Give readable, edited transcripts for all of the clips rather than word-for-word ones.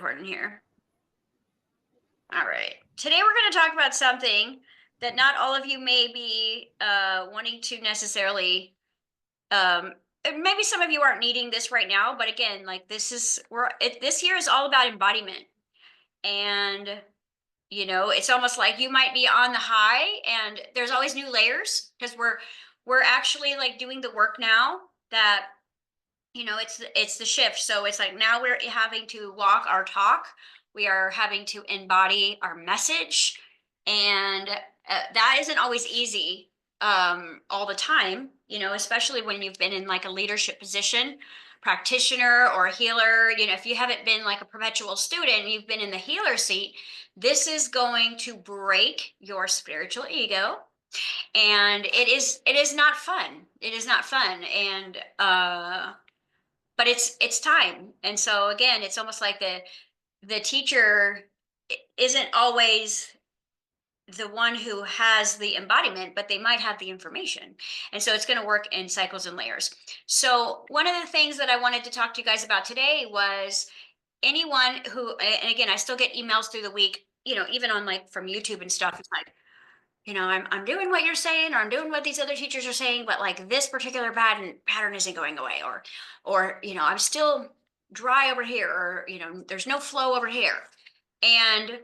Recording here. All right. Today we're going to talk about something that not all of you may be wanting to necessarily. Maybe some of you aren't needing this right now, but again, like this year is all about embodiment, and it's almost like you might be on the high, and there's always new layers because we're actually like doing the work now that it's the shift. So it's like now we're having to walk our talk. We are having to embody our message, and that isn't always easy all the time, especially when you've been in like a leadership position, practitioner or a healer. If you haven't been like a perpetual student, you've been in the healer seat, this is going to break your spiritual ego, and it is not fun. It is not fun. And but it's time. And so again, it's almost like the teacher isn't always the one who has the embodiment, but they might have the information. And so it's going to work in cycles and layers. So one of the things that I wanted to talk to you guys about today was anyone who, and again, I still get emails through the week, even on like from YouTube and stuff. It's like, I'm doing what you're saying, or I'm doing what these other teachers are saying, but like this particular pattern isn't going away, or I'm still dry over here, or there's no flow over here. And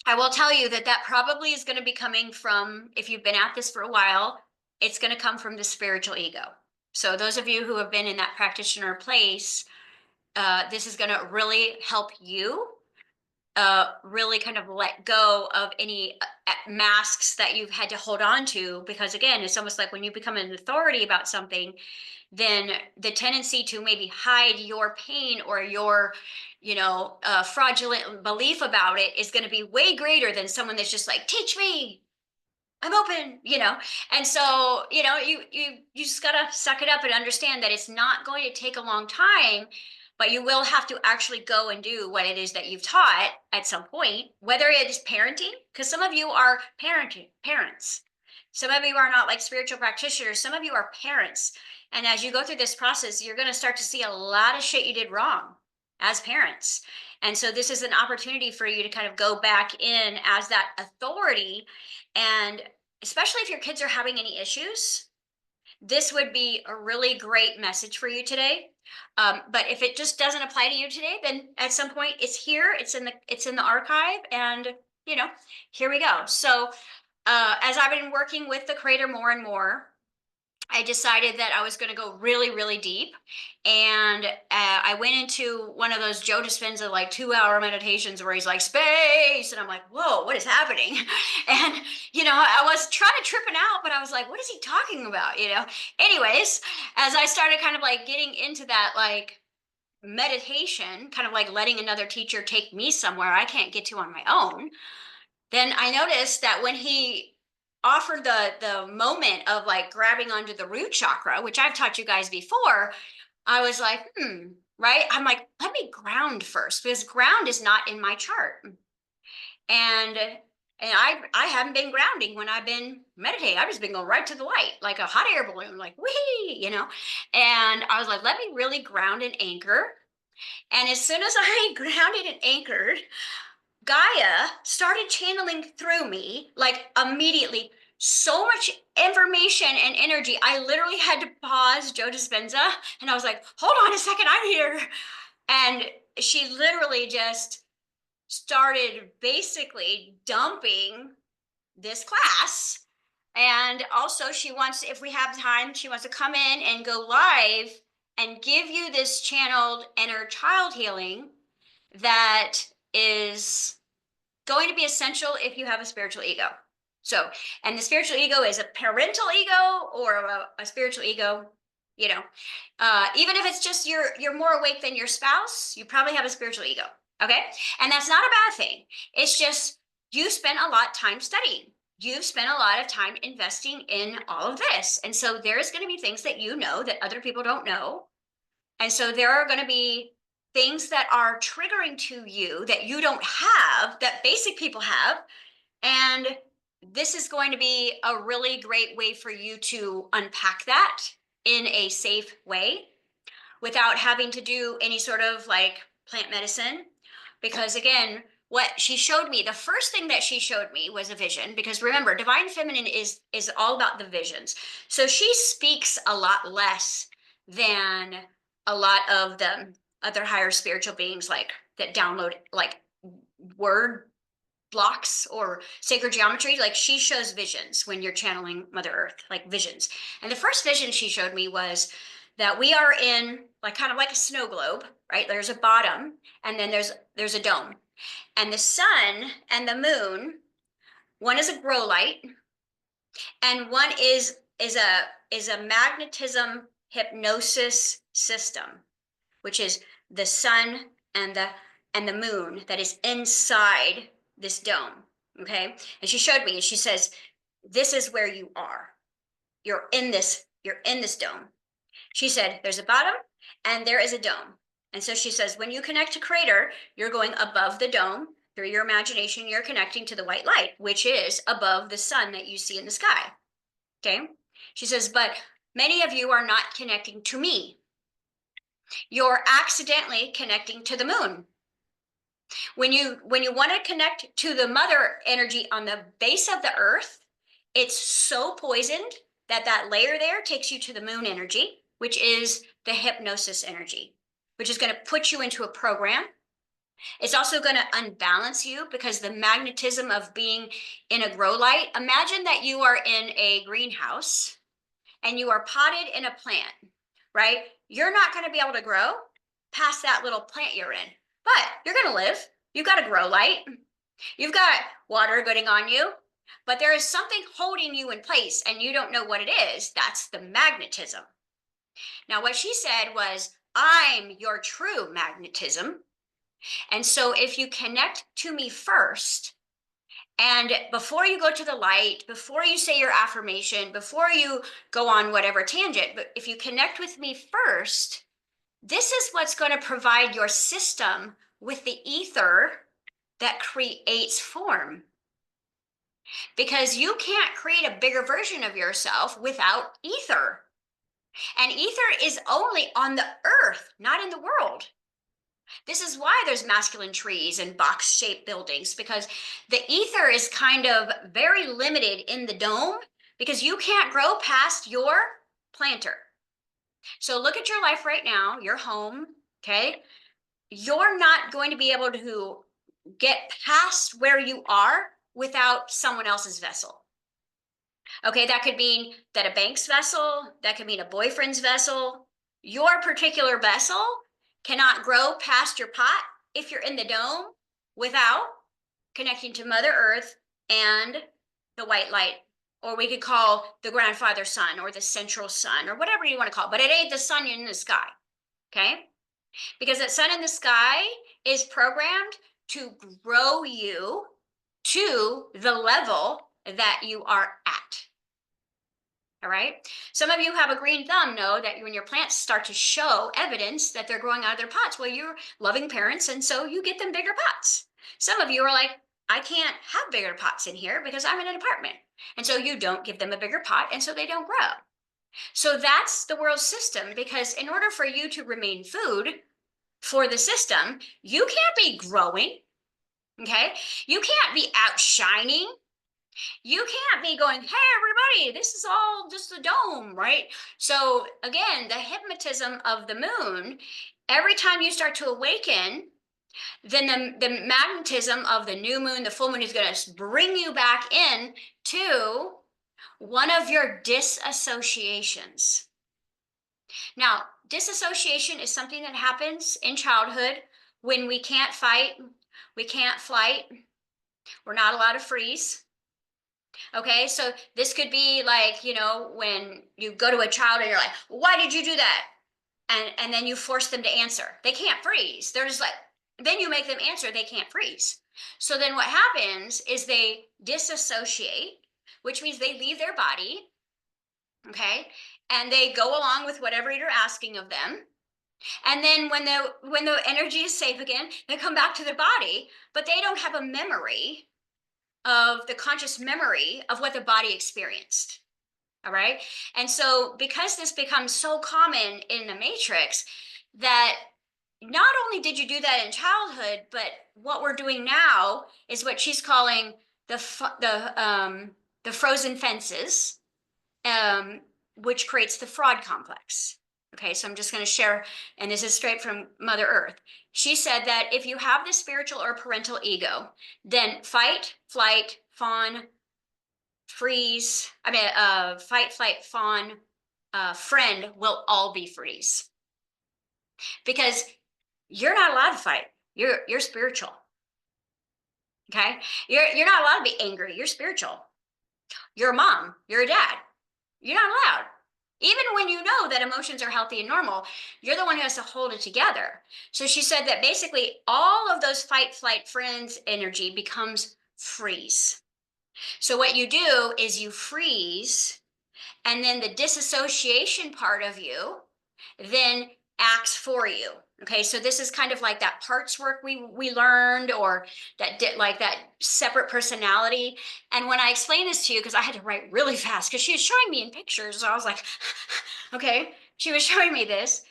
I will tell you that that probably is going to be coming from, if you've been at this for a while, it's going to come from the spiritual ego. So those of you who have been in that practitioner place, this is going to really help you really kind of let go of any masks that you've had to hold on to. Because again, it's almost like when you become an authority about something, then the tendency to maybe hide your pain or your fraudulent belief about it is going to be way greater than someone that's just like, teach me, I'm open. And so you just gotta suck it up and understand that it's not going to take a long time, but you will have to actually go and do what it is that you've taught at some point, whether it is parenting, because some of you are parents. Some of you are not like spiritual practitioners. Some of you are parents. And as you go through this process, you're going to start to see a lot of shit you did wrong as parents. And so this is an opportunity for you to kind of go back in as that authority. And especially if your kids are having any issues, this would be a really great message for you today. But if it just doesn't apply to you today, then at some point it's here, it's in the archive, and here we go. So as I've been working with the creator more and more, I decided that I was going to go really, really deep. And I went into one of those Joe Dispenza like 2-hour meditations where he's like, space. And I'm like, whoa, what is happening? And, I was trying to tripping out, but I was like, what is he talking about? Anyways, as I started kind of like getting into that, like meditation, kind of like letting another teacher take me somewhere I can't get to on my own, then I noticed that when he offered the moment of like grabbing onto the root chakra, which I've taught you guys before, I was like, right? I'm like, let me ground first, because ground is not in my chart. And I haven't been grounding when I've been meditating. I've just been going right to the light, like a hot air balloon, like wee, And I was like, let me really ground and anchor. And as soon as I grounded and anchored, Gaia started channeling through me like immediately. So much information and energy. I literally had to pause Joe Dispenza, and I was like, hold on a second, I'm here. And she literally just started basically dumping this class. And also, she wants, if we have time, she wants to come in and go live and give you this channeled inner child healing that is going to be essential if you have a spiritual ego. So, and the spiritual ego is a parental ego or a spiritual ego. Even if it's just you're more awake than your spouse, you probably have a spiritual ego. Okay, and that's not a bad thing. It's just you spent a lot of time studying. You've spent a lot of time investing in all of this, and so there's going to be things that that other people don't know, and so there are going to be things that are triggering to you that you don't have, that basic people have. And this is going to be a really great way for you to unpack that in a safe way without having to do any sort of like plant medicine because again, what she showed me, the first thing that she showed me was a vision, because remember, divine feminine is all about the visions. So she speaks a lot less than a lot of the other higher spiritual beings, like that download like word blocks or sacred geometry. Like she shows visions when you're channeling Mother Earth, like visions. And the first vision she showed me was that we are in like kind of like a snow globe, right? There's a bottom, and then there's a dome. And the sun and the moon, one is a grow light, and one is a magnetism hypnosis system, which is the sun and the moon that is inside this dome. Okay. And she showed me, and she says, this is where you are. You're in this dome. She said, there's a bottom and there is a dome. And so she says, when you connect to Creator, you're going above the dome. Through your imagination, you're connecting to the white light, which is above the sun that you see in the sky. Okay. She says, but many of you are not connecting to me. You're accidentally connecting to the moon. When you want to connect to the mother energy on the base of the earth, it's so poisoned that that layer there takes you to the moon energy, which is the hypnosis energy, which is going to put you into a program. It's also going to unbalance you because the magnetism of being in a grow light. Imagine that you are in a greenhouse and you are potted in a plant, right? You're not going to be able to grow past that little plant you're in, but you're going to live. You've got a grow light. You've got water getting on you, but there is something holding you in place and you don't know what it is. That's the magnetism. Now, what she said was, I'm your true magnetism. And so if you connect to me first, and before you go to the light, before you say your affirmation, before you go on whatever tangent, but if you connect with me first, this is what's going to provide your system with the ether that creates form. Because you can't create a bigger version of yourself without ether. And ether is only on the earth, not in the world. This is why there's masculine trees and box-shaped buildings, because the ether is kind of very limited in the dome because you can't grow past your planter. So look at your life right now, your home, okay? You're not going to be able to get past where you are without someone else's vessel. Okay, that could mean that a bank's vessel, that could mean a boyfriend's vessel. Your particular vessel cannot grow past your pot if you're in the dome without connecting to Mother Earth and the white light, or we could call the grandfather sun or the central sun or whatever you want to call it, but it ain't the sun in the sky, okay? Because that sun in the sky is programmed to grow you to the level that you are at. All right. Some of you have a green thumb, know that when your plants start to show evidence that they're growing out of their pots, well, you're loving parents, and so you get them bigger pots. Some of you are like, I can't have bigger pots in here because I'm in an apartment. And so you don't give them a bigger pot, and so they don't grow. So that's the world system, because in order for you to remain food for the system, you can't be growing. Okay. You can't be outshining. You can't be going, hey, everybody, this is all just a dome, right? So again, the hypnotism of the moon, every time you start to awaken, then the magnetism of the new moon, the full moon is going to bring you back in to one of your disassociations. Now, disassociation is something that happens in childhood when we can't fight, we can't flight, we're not allowed to freeze. Okay, so this could be like, you know, when you go to a child and you're like, why did you do that? And then you force them to answer. They can't freeze. They're just like, then you make them answer, they can't freeze. So then what happens is they disassociate, which means they leave their body, okay? And they go along with whatever you're asking of them. And then when the energy is safe again, they come back to their body, but they don't have a memory of the conscious memory of what the body experienced. All right. And so because this becomes so common in the matrix, that not only did you do that in childhood, but what we're doing now is what she's calling the frozen fences, um, which creates the fraud complex. Okay, so I'm just going to share, and this is straight from Mother Earth. She said that if you have the spiritual or parental ego, then fight, flight, fawn, freeze, fight, flight, fawn, friend will all be freeze, because you're not allowed to fight. You're spiritual. Okay, you're not allowed to be angry. You're spiritual. You're a mom. You're a dad. You're not allowed. Even when you know that emotions are healthy and normal, you're the one who has to hold it together. So she said that basically all of those fight, flight, friends energy becomes freeze. So what you do is you freeze, and then the disassociation part of you then acts for you. Okay, so this is kind of like that parts work we learned, or that did like that separate personality. And when I explained this to you, because I had to write really fast because she was showing me in pictures, so I was like, okay, she was showing me this.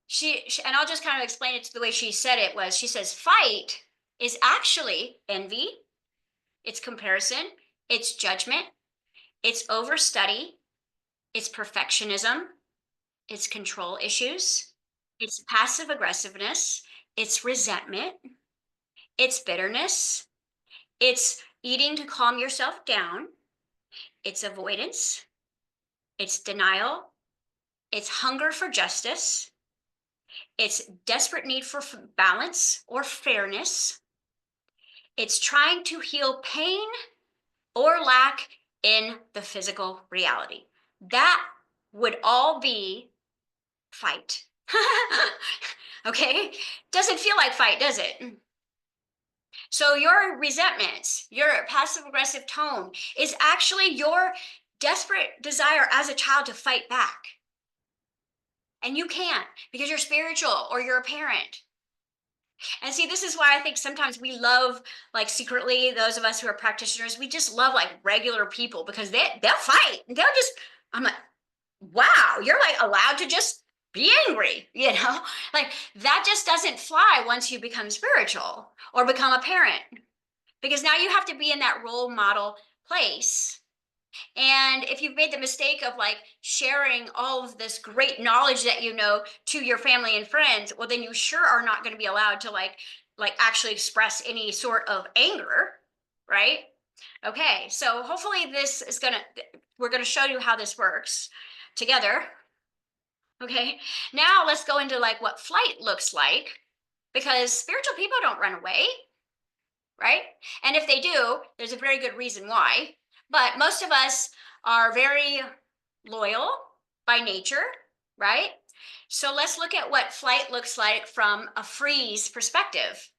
She and I'll just kind of explain it to the way she said it was. She says fight is actually envy, it's comparison, it's judgment, it's overstudy, it's perfectionism, it's control issues, it's passive aggressiveness, it's resentment, it's bitterness, it's eating to calm yourself down, it's avoidance, it's denial, it's hunger for justice, it's desperate need for balance or fairness, it's trying to heal pain or lack in the physical reality. That would all be fight. Okay? Doesn't feel like fight, does it? So your resentments, your passive aggressive tone is actually your desperate desire as a child to fight back. And you can't, because you're spiritual or you're a parent. And see, this is why I think sometimes we love, like secretly, those of us who are practitioners, we just love like regular people, because they'll fight. They'll just, I'm like, wow, you're like allowed to just be angry, like that just doesn't fly once you become spiritual or become a parent, because now you have to be in that role model place. And if you've made the mistake of like sharing all of this great knowledge that you know to your family and friends, well, then you sure are not going to be allowed to like actually express any sort of anger, right? Okay, so hopefully we're gonna show you how this works together. Okay, now let's go into like what flight looks like, because spiritual people don't run away, right? And if they do, there's a very good reason why. But most of us are very loyal by nature, right? So let's look at what flight looks like from a freeze perspective.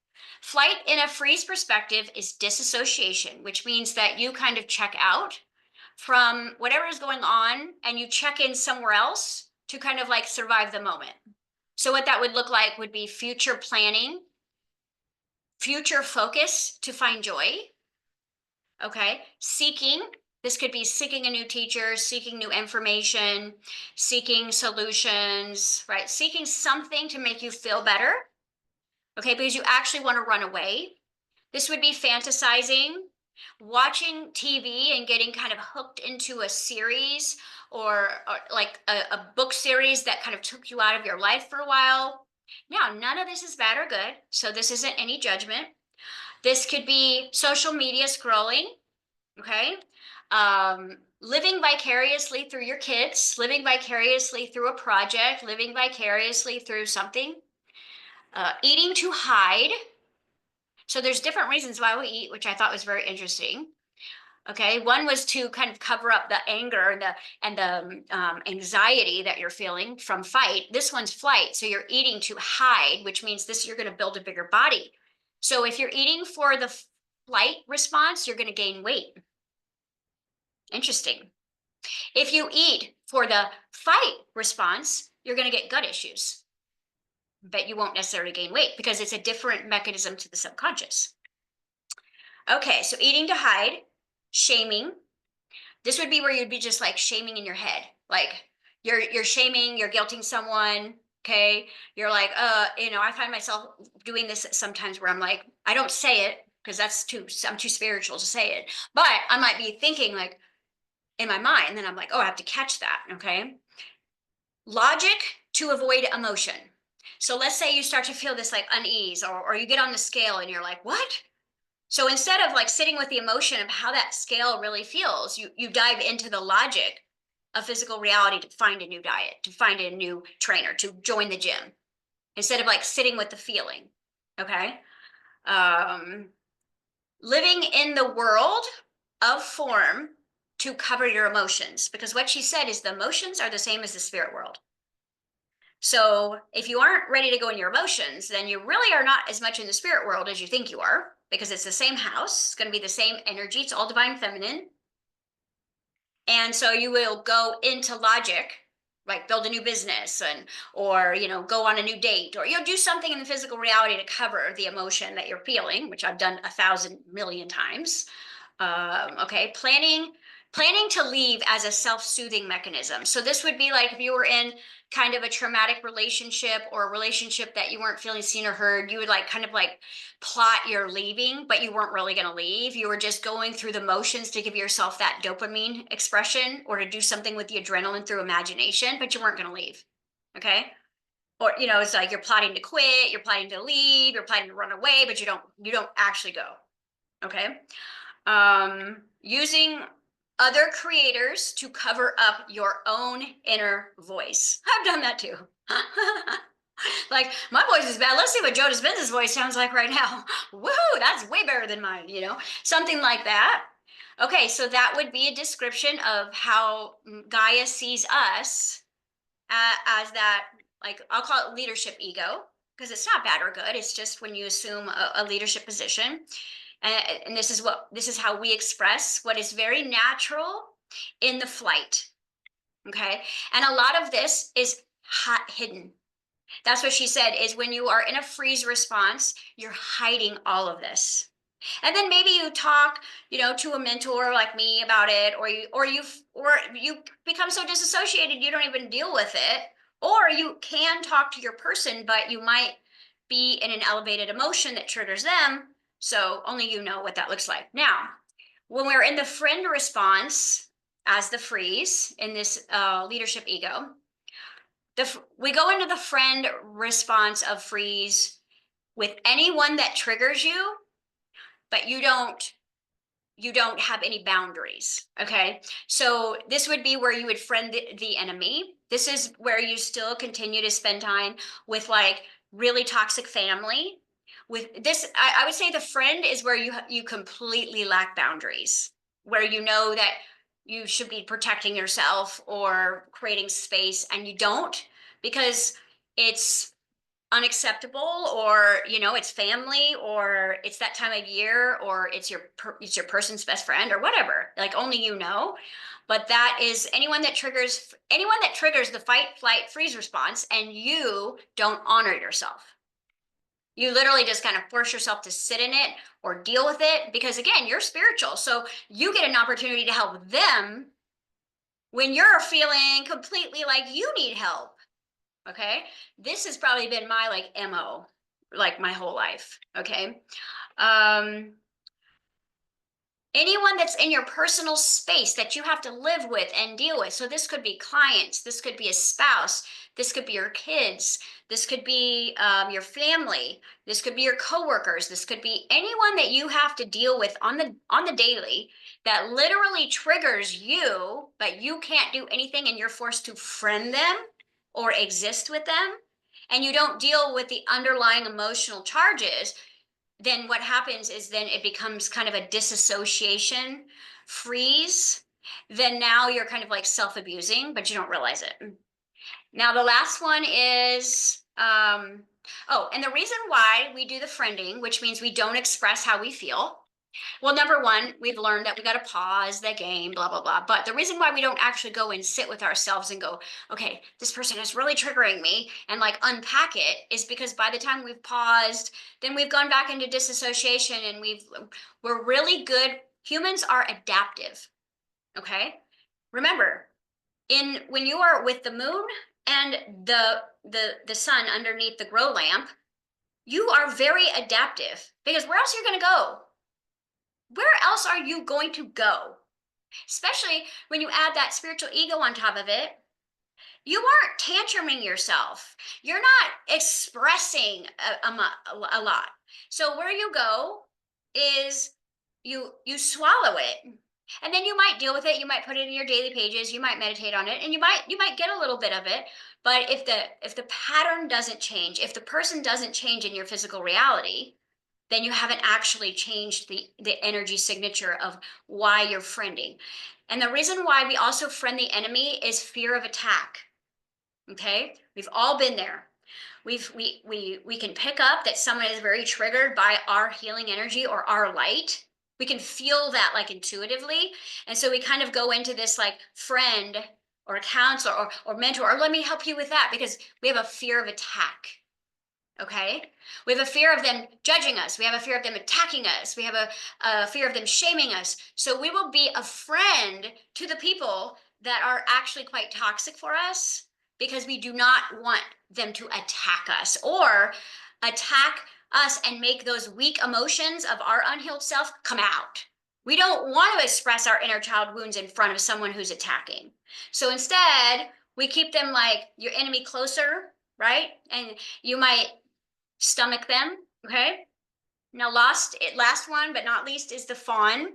Flight in a freeze perspective is disassociation, which means that you kind of check out from whatever is going on and you check in somewhere else to kind of like survive the moment. So what that would look like would be future planning, future focus to find joy. Okay, seeking. This could be seeking a new teacher, seeking new information, seeking solutions, right? Seeking something to make you feel better. Okay, because you actually want to run away. This would be fantasizing, watching TV and getting kind of hooked into a series, or like a book series that kind of took you out of your life for a while. Now, none of this is bad or good, so this isn't any judgment. This could be social media scrolling, okay? Living vicariously through your kids, living vicariously through a project, living vicariously through something. Eating to hide. So there's different reasons why we eat, which I thought was very interesting. Okay, one was to kind of cover up the anger and the anxiety that you're feeling from fight. This one's flight, so you're eating to hide, which means you're going to build a bigger body. So if you're eating for the flight response, you're going to gain weight. Interesting. If you eat for the fight response, you're going to get gut issues, but you won't necessarily gain weight because it's a different mechanism to the subconscious. Okay, so eating to hide, shaming. This would be where you'd be just like shaming in your head. Like you're shaming, you're guilting someone. Okay. You're like, I find myself doing this sometimes where I'm like, I don't say it because I'm too spiritual to say it. But I might be thinking like in my mind, and then I'm like, oh, I have to catch that. Okay. Logic to avoid emotion. So let's say you start to feel this like unease, or you get on the scale and you're like, what? So instead of like sitting with the emotion of how that scale really feels, you dive into the logic of physical reality to find a new diet, to find a new trainer, to join the gym, instead of like sitting with the feeling. Okay. Um, Living in the world of form to cover your emotions, because what she said is the emotions are the same as the spirit world. So if you aren't ready to go in your emotions, then you really are not as much in the spirit world as you think you are, because it's the same house. It's going to be the same energy. It's all divine feminine. And so you will go into logic, like build a new business or go on a new date, or do something in the physical reality to cover the emotion that you're feeling, which I've done 1,000,000,000 times. Okay, planning to leave as a self-soothing mechanism. So this would be like if you were in kind of a traumatic relationship, or a relationship that you weren't feeling seen or heard, you would like kind of like plot your leaving, but you weren't really going to leave. You were just going through the motions to give yourself that dopamine expression, or to do something with the adrenaline through imagination, but you weren't going to leave. Okay. Or it's like you're plotting to quit, you're plotting to leave, you're planning to run away, but you don't actually go. Okay. Using other creators to cover up your own inner voice. I've done that too. Like, my voice is bad. Let's see what Joe Dispenza's voice sounds like right now. Woohoo, that's way better than mine, something like that. Okay, so that would be a description of how Gaia sees us as that, like, I'll call it leadership ego, because it's not bad or good. It's just when you assume a leadership position. And this is how we express what is very natural in the flight. Okay. And a lot of this is hidden. That's what she said, is when you are in a freeze response, you're hiding all of this. And then maybe you talk, to a mentor like me about it, or you become so disassociated you don't even deal with it. Or you can talk to your person, but you might be in an elevated emotion that triggers them. So only you know what that looks like. Now, when we're in the friend response as the freeze in this leadership ego, we go into the friend response of freeze with anyone that triggers you, but you don't have any boundaries. Okay. So this would be where you would friend the enemy. This is where you still continue to spend time with like really toxic family. With this, I would say the friend is where you completely lack boundaries, where you know that you should be protecting yourself or creating space, and you don't, because it's unacceptable, or it's family, or it's that time of year, or it's your person's best friend, or whatever, like only but that is anyone that triggers the fight, flight, freeze response, and you don't honor yourself. You literally just kind of force yourself to sit in it or deal with it, because again, you're spiritual, so you get an opportunity to help them when you're feeling completely like you need help. Okay. This has probably been my like MO, like my whole life. Okay. Anyone that's in your personal space that you have to live with and deal with. So this could be clients, this could be a spouse, this could be your kids, this could be your family, this could be your coworkers, this could be anyone that you have to deal with on the daily, that literally triggers you, but you can't do anything, and you're forced to friend them or exist with them, and you don't deal with the underlying emotional charges. Then what happens is then it becomes kind of a disassociation freeze. Then now you're kind of like self-abusing, but you don't realize it. Now the last one is and the reason why we do the friending, which means we don't express how we feel. Well, number one, we've learned that we got to pause the game, blah, blah, blah. But the reason why we don't actually go and sit with ourselves and go, okay, this person is really triggering me, and like unpack it, is because by the time we've paused, then we've gone back into disassociation, and we're really good. Humans are adaptive. Okay. Remember, when you are with the moon and the sun underneath the grow lamp, you are very adaptive, because where else are you going to go? Where else are you going to go? Especially when you add that spiritual ego on top of it. You aren't tantruming yourself. You're not expressing a lot. So where you go is you swallow it. And then you might deal with it. You might put it in your daily pages. You might meditate on it, and you might get a little bit of it. But if the pattern doesn't change, if the person doesn't change in your physical reality, then you haven't actually changed the energy signature of why you're friending. And the reason why we also friend the enemy is fear of attack. Okay, we've all been there. We can pick up that someone is very triggered by our healing energy or our light. We can feel that like intuitively, and so we kind of go into this like friend or counselor or mentor, or let me help you with that, because we have a fear of attack. Okay, we have a fear of them judging us. We have a fear of them attacking us. We have a fear of them shaming us. So we will be a friend to the people that are actually quite toxic for us, because we do not want them to attack us or attack us and make those weak emotions of our unhealed self come out. We don't want to express our inner child wounds in front of someone who's attacking. So instead, we keep them like your enemy closer, right? And you might stomach them. Okay. Now, last one but not least is the fawn.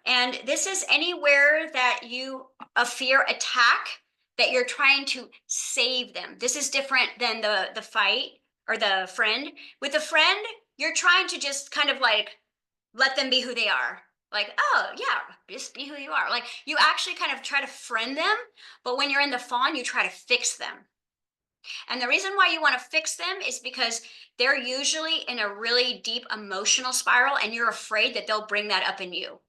And this is anywhere that you fear attack, that you're trying to save them. This is different than the fight or the friend. With the friend, you're trying to just kind of like let them be who they are. Like, oh yeah, just be who you are. Like, you actually kind of try to friend them, but when you're in the fawn, you try to fix them. And the reason why you want to fix them is because they're usually in a really deep emotional spiral, and you're afraid that they'll bring that up in you.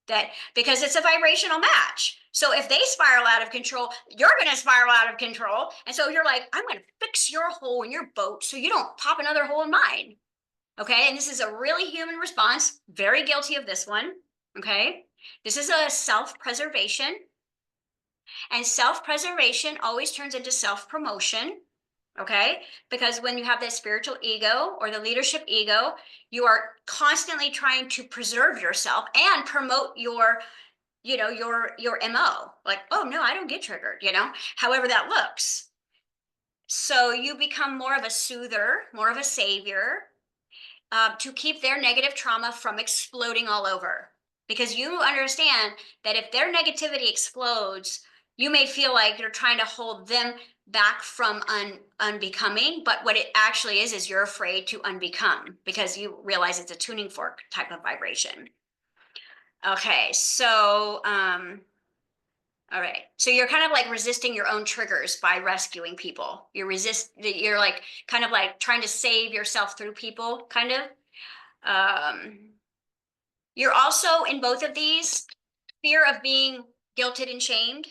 That because it's a vibrational match. So if they spiral out of control, you're going to spiral out of control. And so you're like, I'm going to fix your hole in your boat so you don't pop another hole in mine. Okay. And this is a really human response. Very guilty of this one. Okay. This is a self-preservation. And self-preservation always turns into self-promotion. Okay, because when you have that spiritual ego or the leadership ego, you are constantly trying to preserve yourself and promote your MO. Like, oh no, I don't get triggered, however that looks. So you become more of a soother, more of a savior, to keep their negative trauma from exploding all over. Because you understand that if their negativity explodes, you may feel like you're trying to hold them back from unbecoming, but what it actually is you're afraid to unbecome, because you realize it's a tuning fork type of vibration. Okay, so all right, so you're kind of like resisting your own triggers by rescuing people. You're like kind of like trying to save yourself through people, kind of. You're also in both of these, fear of being guilted and shamed,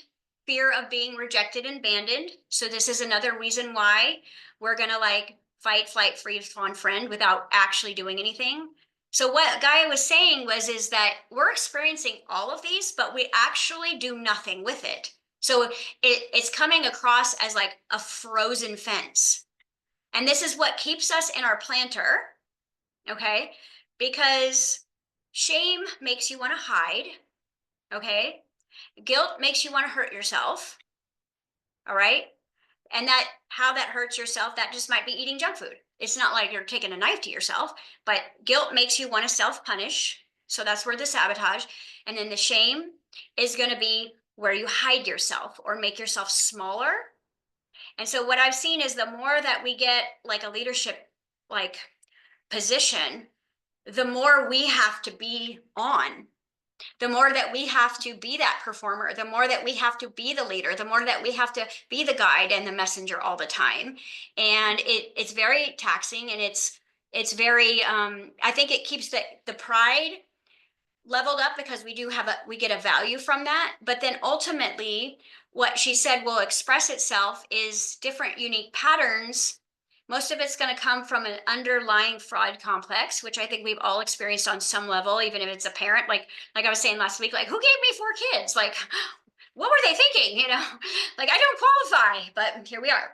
fear of being rejected and abandoned. So this is another reason why we're going to like fight, flight, freeze, fawn, friend without actually doing anything. So what Gaia was saying is that we're experiencing all of these, but we actually do nothing with it. So it's coming across as like a frozen fence. And this is what keeps us in our planter, okay? Because shame makes you want to hide, okay? Guilt makes you want to hurt yourself, all right? And how that hurts yourself, that just might be eating junk food. It's not like you're taking a knife to yourself, but guilt makes you want to self-punish. So that's where the sabotage. And then the shame is going to be where you hide yourself or make yourself smaller. And so what I've seen is the more that we get like a leadership like position, the more we have to be on, the more that we have to be that performer, the more that we have to be the leader, the more that we have to be the guide and the messenger all the time. And it's very taxing, and it's very I think it keeps the pride leveled up, because we get a value from that. But then ultimately what she said will express itself is different unique patterns. Most of it's going to come from an underlying fraud complex, which I think we've all experienced on some level, even if it's a parent. Like I was saying last week, like, who gave me 4 kids? Like, what were they thinking? Like, I don't qualify, but here we are.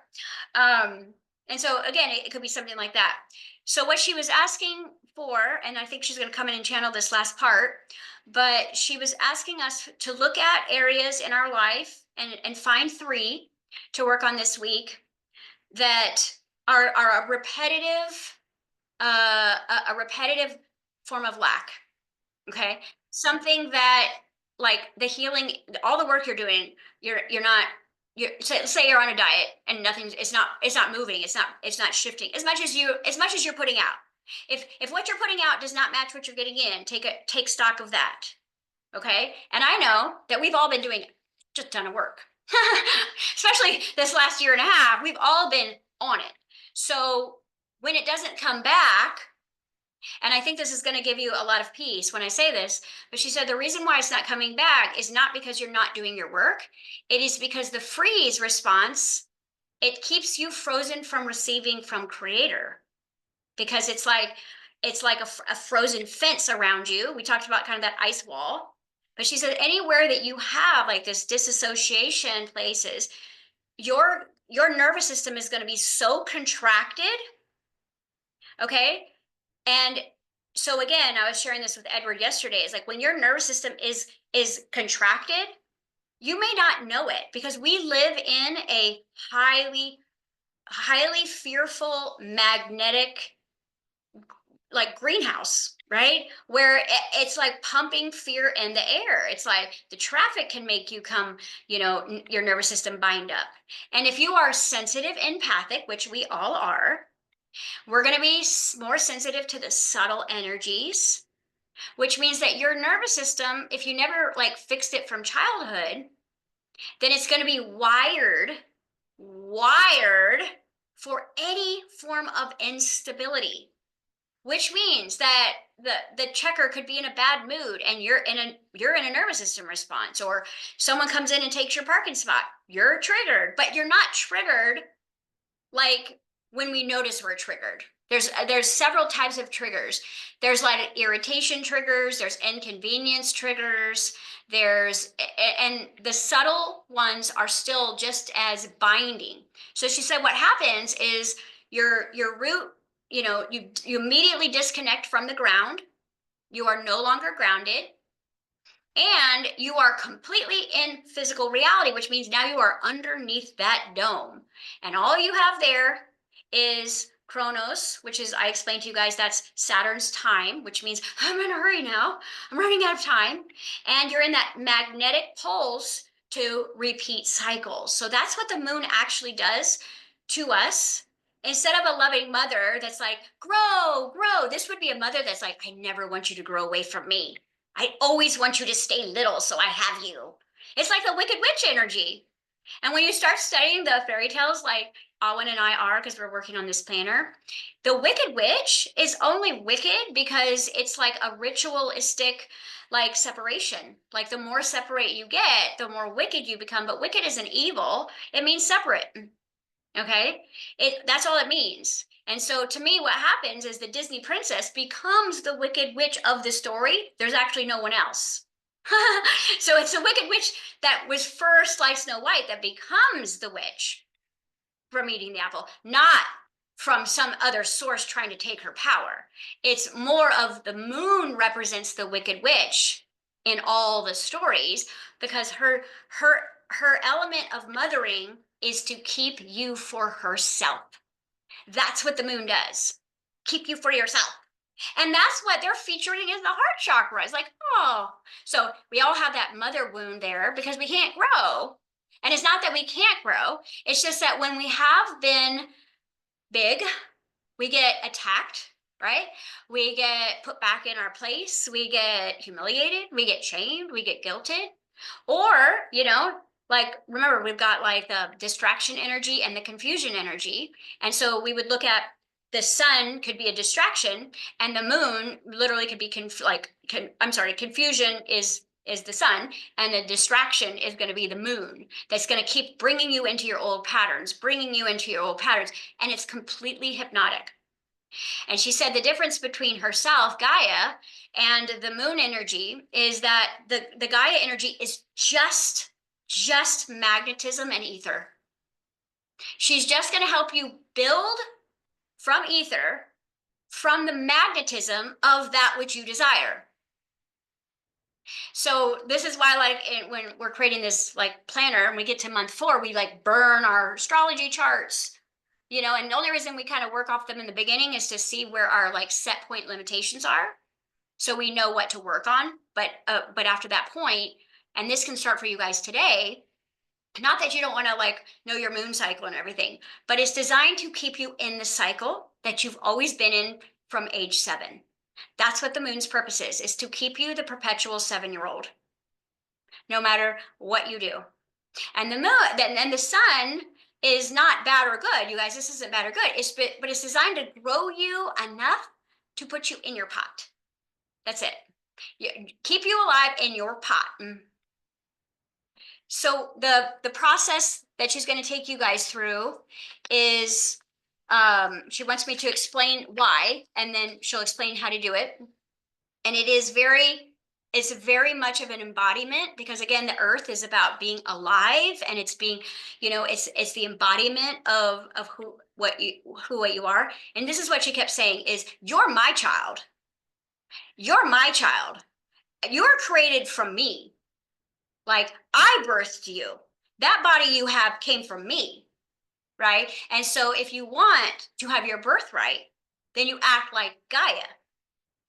And so again, it could be something like that. So what she was asking for, and I think she's going to come in and channel this last part, but she was asking us to look at areas in our life and find 3 to work on this week that are a repetitive, a repetitive form of lack. Okay, something that, like, the healing, all the work you're doing, you're not, say you're on a diet and nothing's, it's not moving, it's not shifting as much as you're putting out. If what you're putting out does not match what you're getting in, take stock of that. Okay, and I know that we've all been doing just a ton of work, especially this last year and a half. We've all been on it. So when it doesn't come back, and I think this is going to give you a lot of peace when I say this, but she said the reason why it's not coming back is not because you're not doing your work. It is because the freeze response, it keeps you frozen from receiving from Creator, because it's like a frozen fence around you. We talked about kind of that ice wall, but she said anywhere that you have like this disassociation places, your nervous system is going to be so contracted. Okay, and so again, I was sharing this with Edward yesterday. It's like when your nervous system is contracted, you may not know it, because we live in a highly fearful magnetic, like, greenhouse, right? Where it's like pumping fear in the air. It's like the traffic can make you come, your nervous system bind up. And if you are sensitive, empathic, which we all are, we're going to be more sensitive to the subtle energies, which means that your nervous system, if you never like fixed it from childhood, then it's going to be wired for any form of instability, which means that the checker could be in a bad mood and you're in a nervous system response, or someone comes in and takes your parking spot, you're triggered, but you're not triggered like when we notice we're triggered. There's several types of triggers. There's like irritation triggers, there's inconvenience triggers, and the subtle ones are still just as binding. So she said what happens is your root, you immediately disconnect from the ground. You are no longer grounded. And you are completely in physical reality, which means now you are underneath that dome. And all you have there is Chronos, which is, I explained to you guys, that's Saturn's time, which means I'm in a hurry now. I'm running out of time. And you're in that magnetic pulse to repeat cycles. So that's what the moon actually does to us. Instead of a loving mother that's like, grow, grow, this would be a mother that's like, I never want you to grow away from me. I always want you to stay little so I have you. It's like the Wicked Witch energy. And when you start studying the fairy tales, like Awen and I are, because we're working on this planner, the Wicked Witch is only wicked because it's like a ritualistic, like, separation. Like, the more separate you get, the more wicked you become. But wicked isn't evil. It means separate. Okay? That's all it means. And so to me, what happens is the Disney princess becomes the Wicked Witch of the story. There's actually no one else. So it's the Wicked Witch that was first like Snow White that becomes the witch from eating the apple, not from some other source trying to take her power. It's more of the moon represents the Wicked Witch in all the stories, because her element of mothering is to keep you for herself. That's what the moon does. Keep you for yourself. And that's what they're featuring in the heart chakra. It's like, oh, so we all have that mother wound there because we can't grow. And it's not that we can't grow. It's just that when we have been big, we get attacked, right? We get put back in our place. We get humiliated. We get shamed. We get guilted. Or, like, remember, we've got like the distraction energy and the confusion energy. And so we would look at the sun could be a distraction, and the moon literally could be confusion is the sun, and the distraction is going to be the moon. That's going to keep bringing you into your old patterns, and it's completely hypnotic. And she said the difference between herself, Gaia, and the moon energy is that the Gaia energy is just just magnetism and ether. She's just going to help you build from ether, from the magnetism of that which you desire. So this is why, like, when we're creating this like planner and we get to month 4, we like burn our astrology charts, you know, and the only reason we kind of work off them in the beginning is to see where our like set point limitations are, so we know what to work on. But after that point, and this can start for you guys today, not that you don't want to like know your moon cycle and everything, but it's designed to keep you in the cycle that you've always been in from age 7. That's what the moon's purpose is to keep you the perpetual 7-year-old, no matter what you do. And the moon, and the sun is not bad or good, you guys. This isn't bad or good. But it's designed to grow you enough to put you in your pot. That's it. Keep you alive in your pot. So the process that she's going to take you guys through is, she wants me to explain why, and then she'll explain how to do it. And it's very much of an embodiment, because again, the earth is about being alive, and it's being, you know, it's the embodiment of what you are. And this is what she kept saying is, you're my child. You're my child. You're created from me. Like, I birthed you. That body you have came from me, right? And so if you want to have your birthright, then you act like Gaia,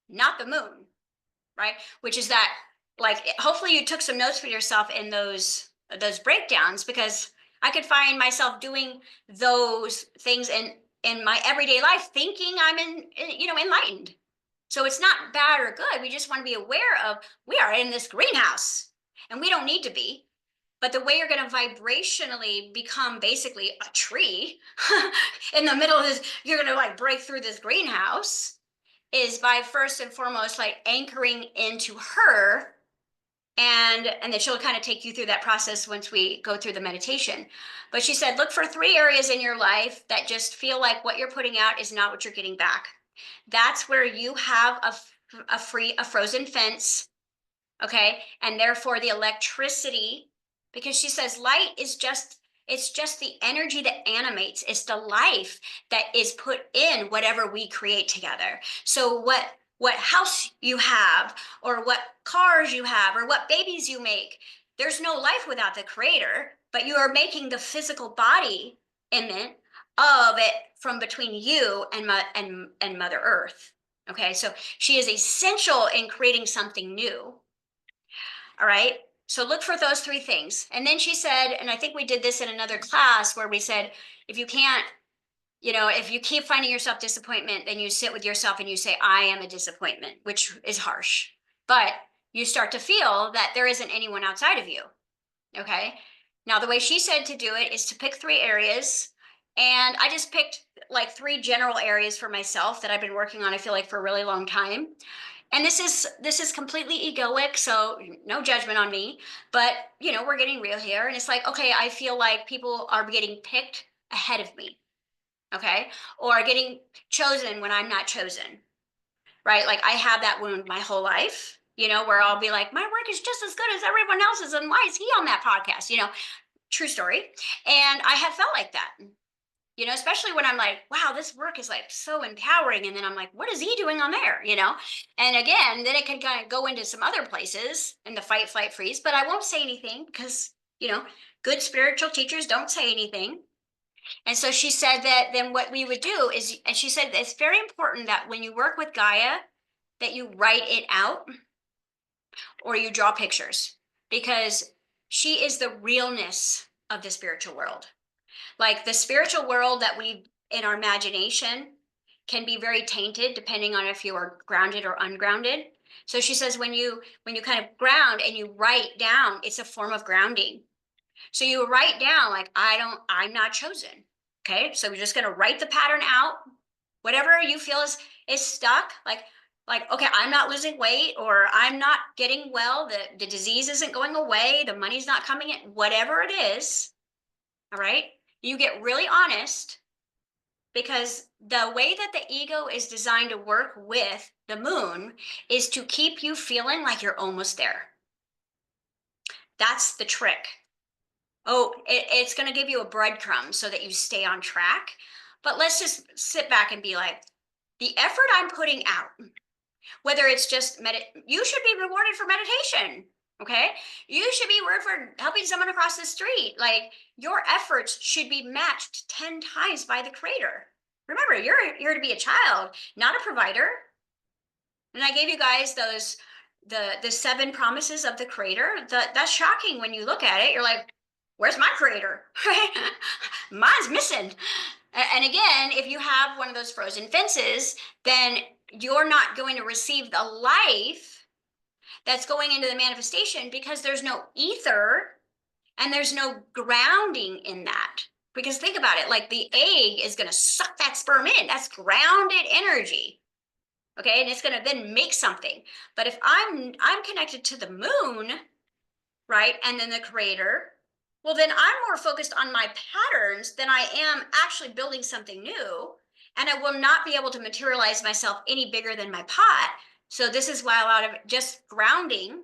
not the moon, right? Which is that, like, hopefully you took some notes for yourself in those breakdowns, because I could find myself doing those things in my everyday life, thinking I'm enlightened. So it's not bad or good. We just want to be aware of, we are in this greenhouse, and we don't need to be. But the way you're going to vibrationally become basically a tree in the middle of this, you're going to like break through this greenhouse, is by first and foremost like anchoring into her. And then she'll kind of take you through that process once we go through the meditation. But she said, look for 3 areas in your life that just feel like what you're putting out is not what you're getting back. That's where you have a frozen fence, okay? And therefore the electricity, because she says light is just, it's just the energy that animates. It's the life that is put in whatever we create together. So what house you have, or what cars you have, or what babies you make, there's no life without the creator, but you are making the physical body image of it from between you and Mother Earth. Okay, so she is essential in creating something new. All right, so look for those 3 things. And then she said, and I think we did this in another class where we said, if you can't, you know, if you keep finding yourself disappointment, then you sit with yourself and you say, I am a disappointment, which is harsh. But you start to feel that there isn't anyone outside of you. Okay, now the way she said to do it is to pick 3 areas. And I just picked like 3 general areas for myself that I've been working on, I feel like, for a really long time. And this is completely egoic, so no judgment on me, but you know, we're getting real here. And it's like, okay, I feel like people are getting picked ahead of me, okay, or getting chosen when I'm not chosen, right? Like, I have that wound my whole life, you know, where I'll be like, my work is just as good as everyone else's, and why is he on that podcast, you know? True story. And I have felt like that, you know, especially when I'm like, wow, this work is like so empowering. And then I'm like, what is he doing on there? You know? And again, then it can kind of go into some other places in the fight, flight, freeze, but I won't say anything because, you know, good spiritual teachers don't say anything. And so she said that then what we would do is, and she said it's very important that when you work with Gaia, that you write it out or you draw pictures, because she is the realness of the spiritual world. Like, the spiritual world that we, in our imagination, can be very tainted depending on if you are grounded or ungrounded. So she says when you kind of ground and you write down, it's a form of grounding. So you write down like, I'm not chosen. Okay, so we're just going to write the pattern out. Whatever you feel is stuck, like okay, I'm not losing weight, or I'm not getting well, the disease isn't going away, the money's not coming in, whatever it is. All right, you get really honest, because the way that the ego is designed to work with the moon is to keep you feeling like you're almost there. That's the trick. Oh, it's going to give you a breadcrumb so that you stay on track. But let's just sit back and be like, the effort I'm putting out, whether it's just you should be rewarded for meditation. Okay. You should be rewarded for helping someone across the street. Like, your efforts should be matched 10 times by the creator. Remember, you're here to be a child, not a provider. And I gave you guys the 7 promises of the creator. That's shocking when you look at it. You're like, where's my creator? Mine's missing. And again, if you have one of those frozen fences, then you're not going to receive the life that's going into the manifestation, because there's no ether and there's no grounding in that. Because think about it, like, the egg is going to suck that sperm in. That's grounded energy. Okay, and it's going to then make something. But if I'm connected to the moon, right, and then the creator, well, then I'm more focused on my patterns than I am actually building something new. And I will not be able to materialize myself any bigger than my pot. So this is why a lot of just grounding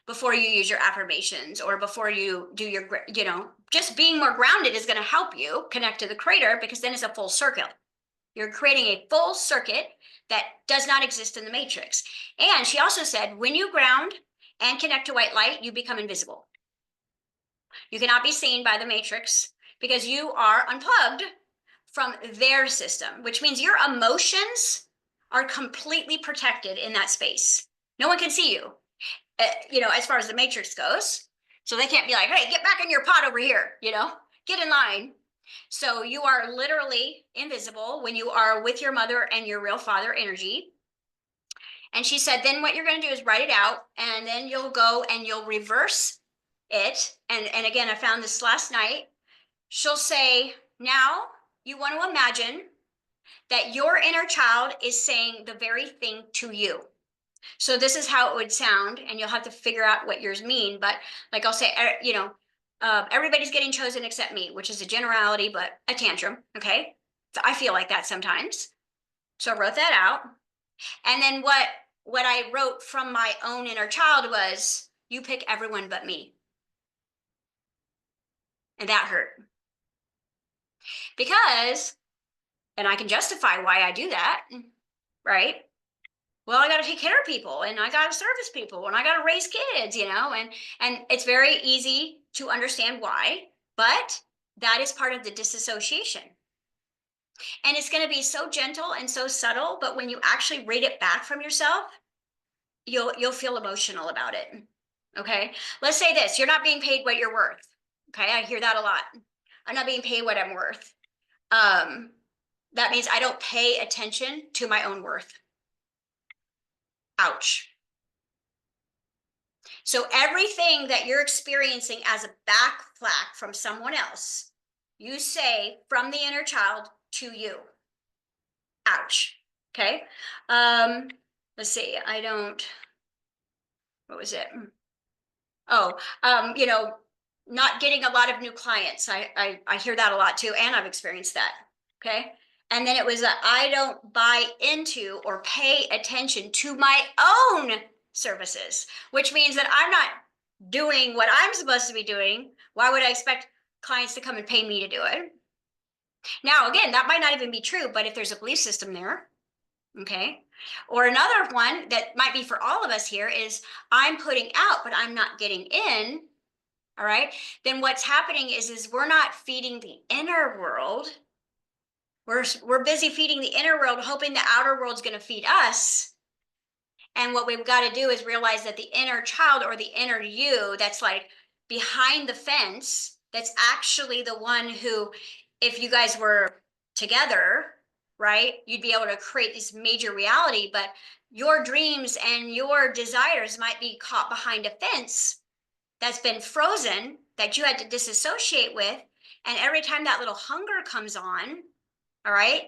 before you use your affirmations, or before you do your, just being more grounded is going to help you connect to the creator, because then it's a full circle. You're creating a full circuit that does not exist in the matrix. And she also said, when you ground and connect to white light, you become invisible. You cannot be seen by the matrix, because you are unplugged from their system, which means your emotions are completely protected in that space. No one can see you, as far as the matrix goes. So they can't be like, hey, get back in your pot over here, get in line. So you are literally invisible when you are with your mother and your real father energy. And she said, then what you're going to do is write it out, and then you'll go and you'll reverse it. And again, I found this last night. She'll say, now you want to imagine that your inner child is saying the very thing to you. So this is how it would sound, and you'll have to figure out what yours mean. But like I'll say, everybody's getting chosen except me, which is a generality, but a tantrum. Okay. So I feel like that sometimes. So I wrote that out. And then what I wrote from my own inner child was, you pick everyone but me. And that hurt. Because, and I can justify why I do that, right? Well, I got to take care of people, and I got to service people, and I got to raise kids, and it's very easy to understand why, but that is part of the disassociation. And it's going to be so gentle and so subtle, but when you actually read it back from yourself, you'll feel emotional about it. Okay. Let's say this, you're not being paid what you're worth. Okay. I hear that a lot. I'm not being paid what I'm worth. That means I don't pay attention to my own worth. Ouch. So everything that you're experiencing as a backflack from someone else, you say from the inner child to you. Ouch. Okay. Let's see. What was it? Oh, not getting a lot of new clients. I hear that a lot too, and I've experienced that. Okay. And then it was that I don't buy into or pay attention to my own services, which means that I'm not doing what I'm supposed to be doing. Why would I expect clients to come and pay me to do it? Now, again, that might not even be true, but if there's a belief system there, okay. Or another one that might be for all of us here is, I'm putting out, but I'm not getting in. All right. Then what's happening is we're not feeding the inner world. We're busy feeding the inner world, hoping the outer world's going to feed us. And what we've got to do is realize that the inner child, or the inner you, that's like behind the fence, that's actually the one who, if you guys were together, right, you'd be able to create this major reality. But your dreams and your desires might be caught behind a fence that's been frozen, that you had to disassociate with. And every time that little hunger comes on, all right,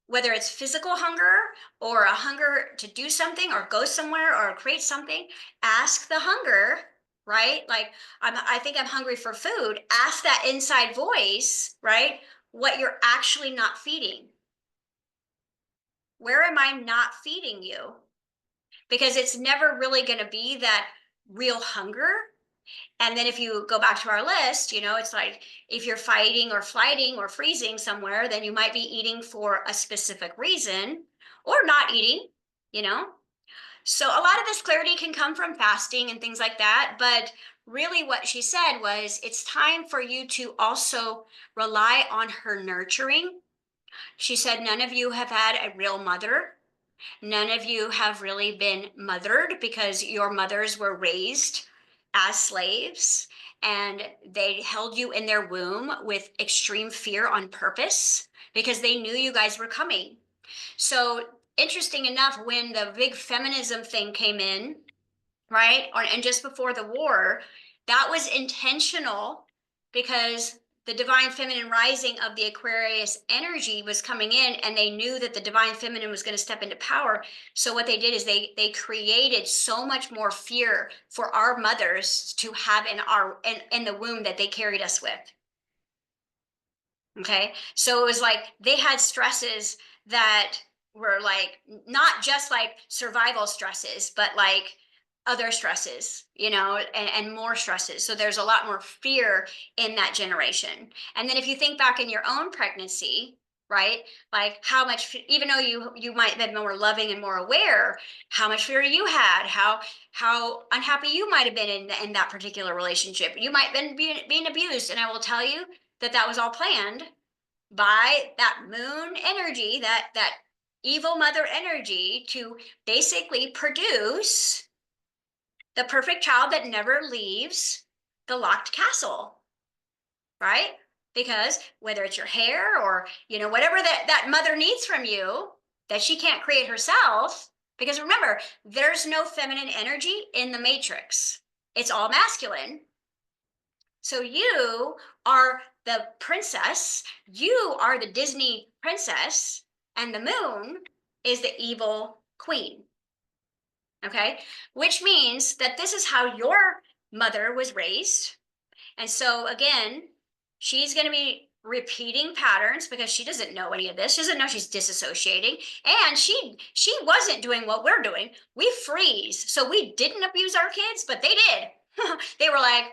whether it's physical hunger or a hunger to do something or go somewhere or create something, ask the hunger, right? Like, I think I'm hungry for food. Ask that inside voice, right? What you're actually not feeding. Where am I not feeding you? Because it's never really going to be that real hunger. And then if you go back to our list, it's like if you're fighting or flighting or freezing somewhere, then you might be eating for a specific reason or not eating, you know? So a lot of this clarity can come from fasting and things like that. But really, what she said was it's time for you to also rely on her nurturing. She said, none of you have had a real mother. None of you have really been mothered because your mothers were raised as slaves and they held you in their womb with extreme fear on purpose because they knew you guys were coming. So, interesting enough, when the big feminism thing came in, right? And just before the war, that was intentional because the divine feminine rising of the Aquarius energy was coming in, and they knew that the divine feminine was going to step into power. So what they did is they created so much more fear for our mothers to have in the womb that they carried us with. Okay. So it was like they had stresses that were like not just like survival stresses, but like other stresses, and more stresses. So there's a lot more fear in that generation. And then if you think back in your own pregnancy, right? Like how much, even though you might have been more loving and more aware, how much fear you had, how unhappy you might have been in that particular relationship. You might have been being abused. And I will tell you, that was all planned by that moon energy, that evil mother energy, to basically produce the perfect child that never leaves the locked castle, right? Because whether it's your hair or whatever that mother needs from you that she can't create herself, because remember, there's no feminine energy in the matrix, it's all masculine. So you are the princess, you are the Disney princess, and the moon is the evil queen. Okay? Which means that this is how your mother was raised. And so again, she's going to be repeating patterns because she doesn't know any of this. She doesn't know she's disassociating. And she wasn't doing what we're doing. We freeze. So we didn't abuse our kids, but they did. They were like,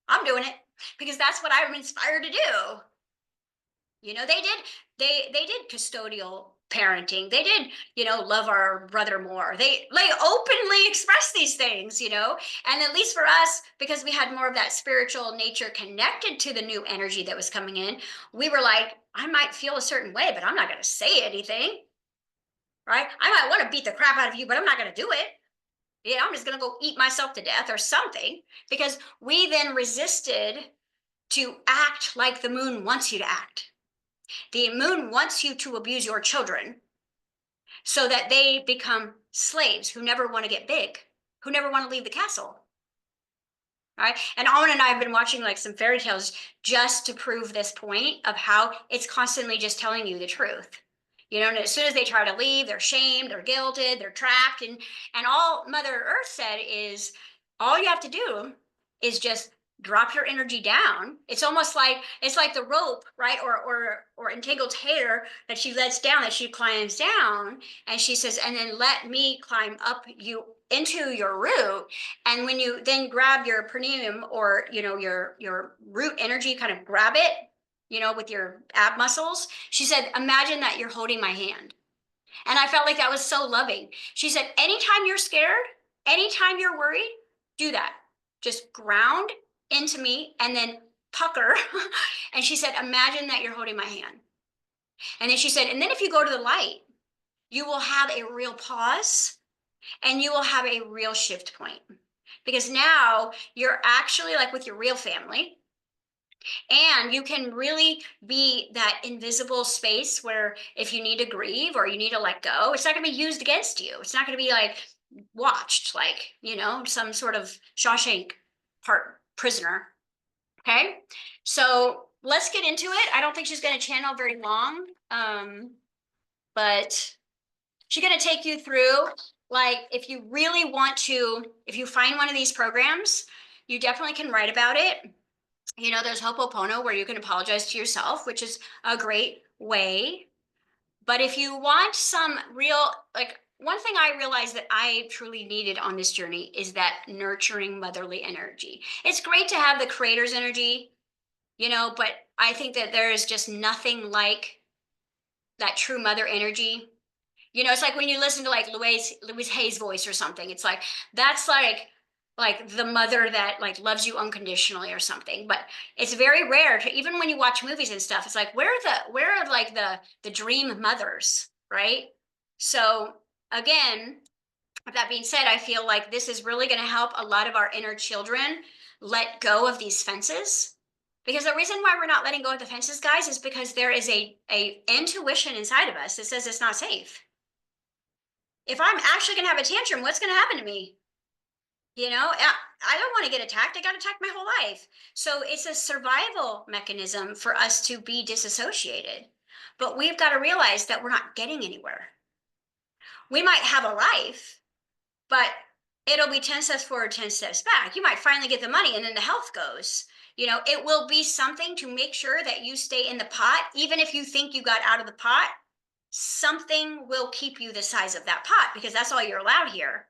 I'm doing it because that's what I'm inspired to do. They did custodial parenting. They did, love our brother more. They openly express these things, and at least for us, because we had more of that spiritual nature connected to the new energy that was coming in, we were like, I might feel a certain way, but I'm not going to say anything, right? I might want to beat the crap out of you, but I'm not going to do it. Yeah, I'm just going to go eat myself to death or something, because we then resisted to act like the moon wants you to act. The moon wants you to abuse your children so that they become slaves who never want to get big, who never want to leave the castle. Right? And Owen and I have been watching like some fairy tales just to prove this point of how it's constantly just telling you the truth. And as soon as they try to leave, they're shamed, they're guilted, they're trapped. And all Mother Earth said is all you have to do is just drop your energy down. It's almost like the rope, right? Or entangled hair that she lets down, that she climbs down. And she says, and then let me climb up you into your root. And when you then grab your perineum, or your root energy, kind of grab it, with your ab muscles, she said, imagine that you're holding my hand. And I felt like that was so loving. She said, anytime you're scared, anytime you're worried, do that. Just ground into me and then pucker. And she said, imagine that you're holding my hand. And then she said, and then if you go to the light, you will have a real pause and you will have a real shift point. Because now you're actually like with your real family, and you can really be that invisible space where if you need to grieve or you need to let go, it's not going to be used against you. It's not going to be like watched like, some sort of Shawshank part prisoner. Okay. So let's get into it. I don't think she's going to channel very long. But she's going to take you through, like, if you really want to, if you find one of these programs, you definitely can write about it. There's Ho'oponopono where you can apologize to yourself, which is a great way. But if you want some real, like, one thing I realized that I truly needed on this journey is that nurturing motherly energy. It's great to have the creator's energy, but I think that there is just nothing like that true mother energy. It's like when you listen to like Louise Hay's voice or something. It's like that's like the mother that like loves you unconditionally or something. But it's very rare to, even when you watch movies and stuff. It's like where are like the dream mothers, right? So again, with that being said, I feel like this is really going to help a lot of our inner children let go of these fences. Because the reason why we're not letting go of the fences, guys, is because there is a intuition inside of us that says it's not safe. If I'm actually going to have a tantrum, what's going to happen to me? I don't want to get attacked. I got attacked my whole life. So it's a survival mechanism for us to be disassociated. But we've got to realize that we're not getting anywhere. We might have a life, but it'll be 10 steps forward, 10 steps back. You might finally get the money and then the health goes. It will be something to make sure that you stay in the pot. Even if you think you got out of the pot, something will keep you the size of that pot because that's all you're allowed here.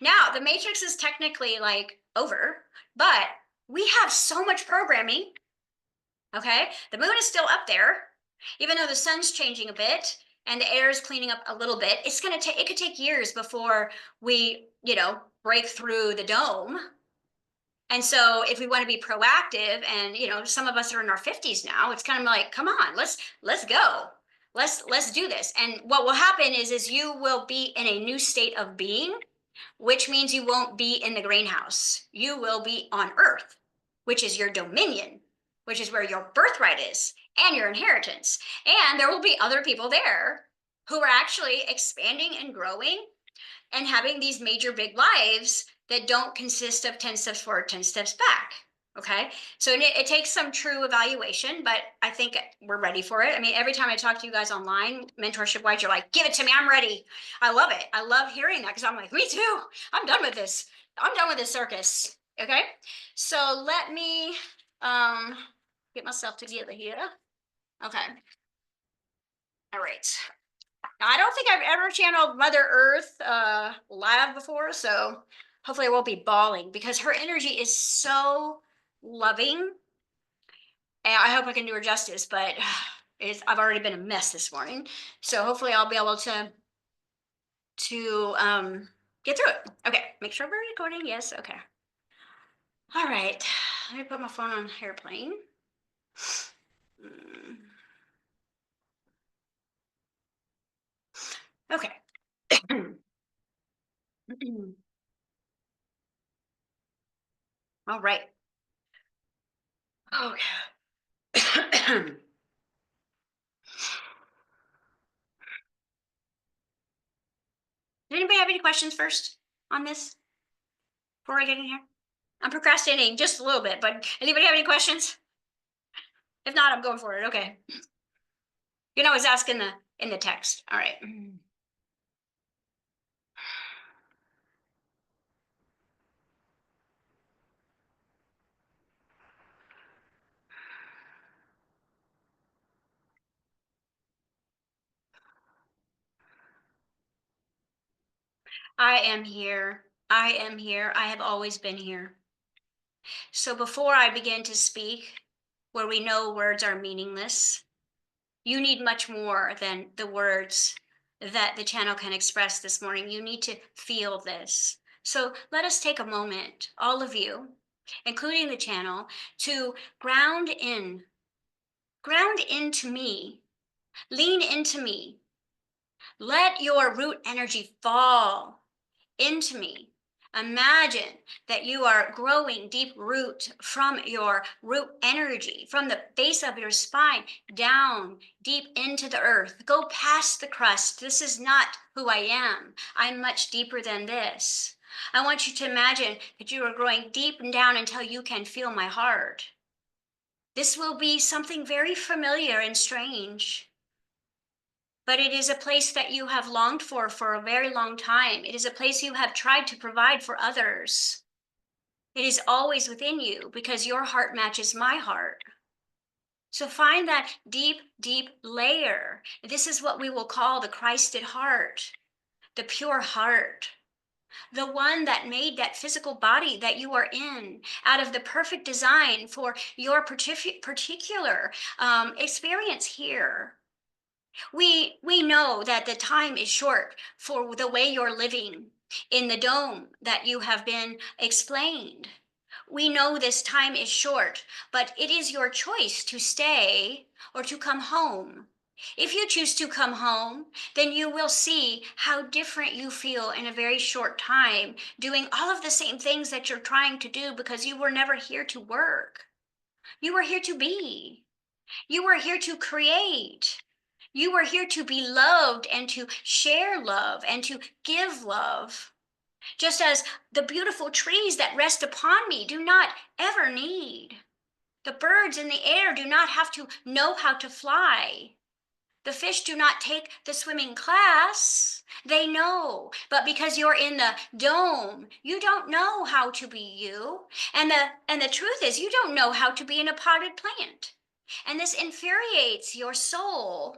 Now, the matrix is technically like over, but we have so much programming. Okay. The moon is still up there, even though the sun's changing a bit and the air is cleaning up a little bit. It could take years before we, break through the dome. And so if we want to be proactive and, some of us are in our 50s now, it's kind of like, come on, let's go. Let's do this. And what will happen is you will be in a new state of being, which means you won't be in the greenhouse. You will be on earth, which is your dominion, which is where your birthright is and your inheritance. And there will be other people there who are actually expanding and growing and having these major big lives that don't consist of 10 steps forward, 10 steps back. Okay. So it takes some true evaluation, but I think we're ready for it. I mean, every time I talk to you guys online, mentorship wise, you're like, give it to me. I'm ready. I love it. I love hearing that because I'm like, me too. I'm done with this. I'm done with this circus. Okay. So let me get myself together here. Okay. All right. Now, I don't think I've ever channeled Mother Earth live before, so hopefully I won't be bawling because her energy is so loving. And I hope I can do her justice, but I've already been a mess this morning. So hopefully I'll be able to get through it. Okay, make sure we're recording. Yes, okay. All right, let me put my phone on airplane. Okay. All right. Okay. Does anybody have any questions first on this before I get in here? I'm procrastinating just a little bit, but anybody have any questions? If not, I'm going for it. Okay. You can always ask in the text. All right. I am here. I am here. I have always been here. So before I begin to speak, where we know words are meaningless, you need much more than the words that the channel can express this morning. You need to feel this. So let us take a moment, all of you, including the channel, to ground into me, lean into me. Let your root energy fall into me. Imagine that you are growing deep root from your root energy, from the base of your spine down deep into the earth. Go past the crust. This is not who I am. I'm much deeper than this. I want you to imagine that you are growing deep and down until you can feel my heart. This will be something very familiar and strange. But it is a place that you have longed for a very long time. It is a place you have tried to provide for others. It is always within you because your heart matches my heart. So find that deep, deep layer. This is what we will call the Christed heart. the pure heart, the one that made that physical body that you are in out of the perfect design for your particular experience here. We know that the time is short for the way you're living in the dome that you have been explained. We know this time is short, but it is your choice to stay or to come home. If you choose to come home, then you will see how different you feel in a very short time, doing all of the same things that you're trying to do because you were never here to work. You were here to be. You were here to create. You were here to be loved and to share love and to give love. Just as the beautiful trees that rest upon me do not ever need. The birds in the air do not have to know how to fly. The fish do not take the swimming class. They know. But because you're in the dome, you don't know how to be you. And the truth is, you don't know how to be in a potted plant. And this infuriates your soul.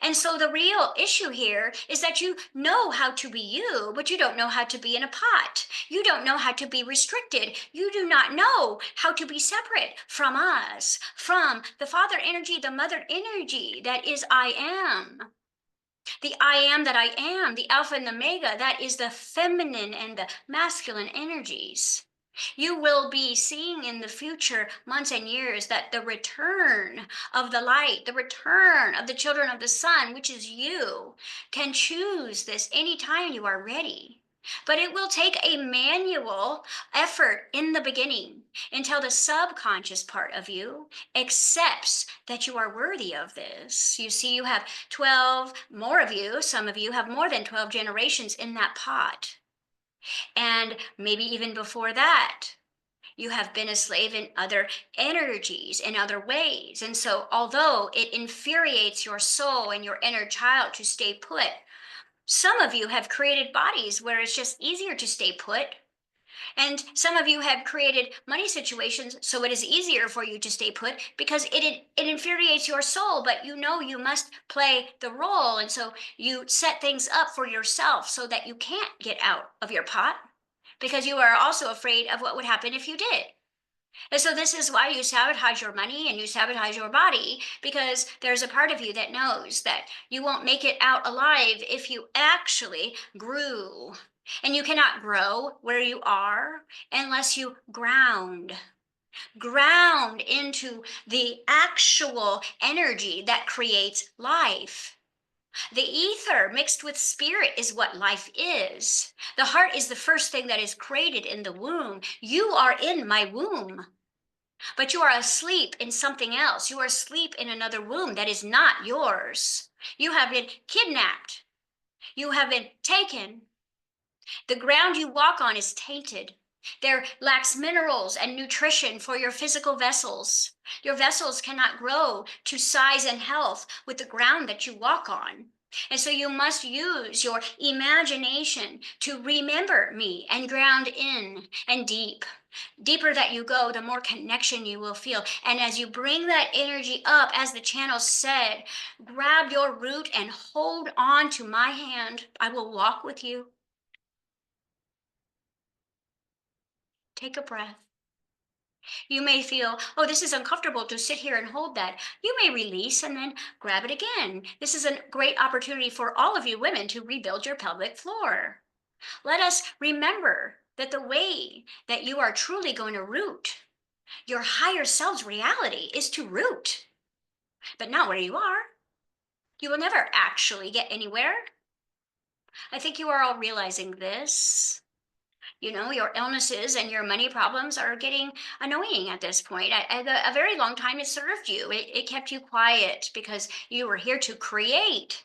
And so the real issue here is that you know how to be you, but you don't know how to be in a pot. You don't know how to be restricted. You do not know how to be separate from us, from the father energy, the mother energy that is I am. The I am that I am, the alpha and the omega, that is the feminine and the masculine energies. You will be seeing in the future months and years that the return of the light, the return of the children of the sun, which is you, can choose this anytime you are ready. But it will take a manual effort in the beginning until the subconscious part of you accepts that you are worthy of this. You see, you have 12 more of you, some of you have more than 12 generations in that pot. And maybe even before that, you have been a slave in other energies, in other ways. And so, although it infuriates your soul and your inner child to stay put, some of you have created bodies where it's just easier to stay put. And some of you have created money situations so it is easier for you to stay put because it infuriates your soul, but you know you must play the role. And so you set things up for yourself so that you can't get out of your pot because you are also afraid of what would happen if you did. And so this is why you sabotage your money and you sabotage your body, because there's a part of you that knows that you won't make it out alive if you actually grew. And you cannot grow where you are unless you ground into the actual energy that creates life. The ether mixed with spirit is what life is. The heart is the first thing that is created in the womb. You are in my womb, but you are asleep in something else. You are asleep in another womb that is not yours. You have been kidnapped. You have been taken. The ground you walk on is tainted. There lacks minerals and nutrition for your physical vessels. Your vessels cannot grow to size and health with the ground that you walk on. And so you must use your imagination to remember me and ground in and deep. Deeper that you go, the more connection you will feel. And as you bring that energy up, as the channel said, grab your root and hold on to my hand. I will walk with you. Take a breath. You may feel, oh, this is uncomfortable to sit here and hold that. You may release and then grab it again. This is a great opportunity for all of you women to rebuild your pelvic floor. Let us remember that the way that you are truly going to root your higher self's reality is to root, but not where you are. You will never actually get anywhere. I think you are all realizing this. You know, your illnesses and your money problems are getting annoying at this point. A very long time it served you. It kept you quiet because you were here to create.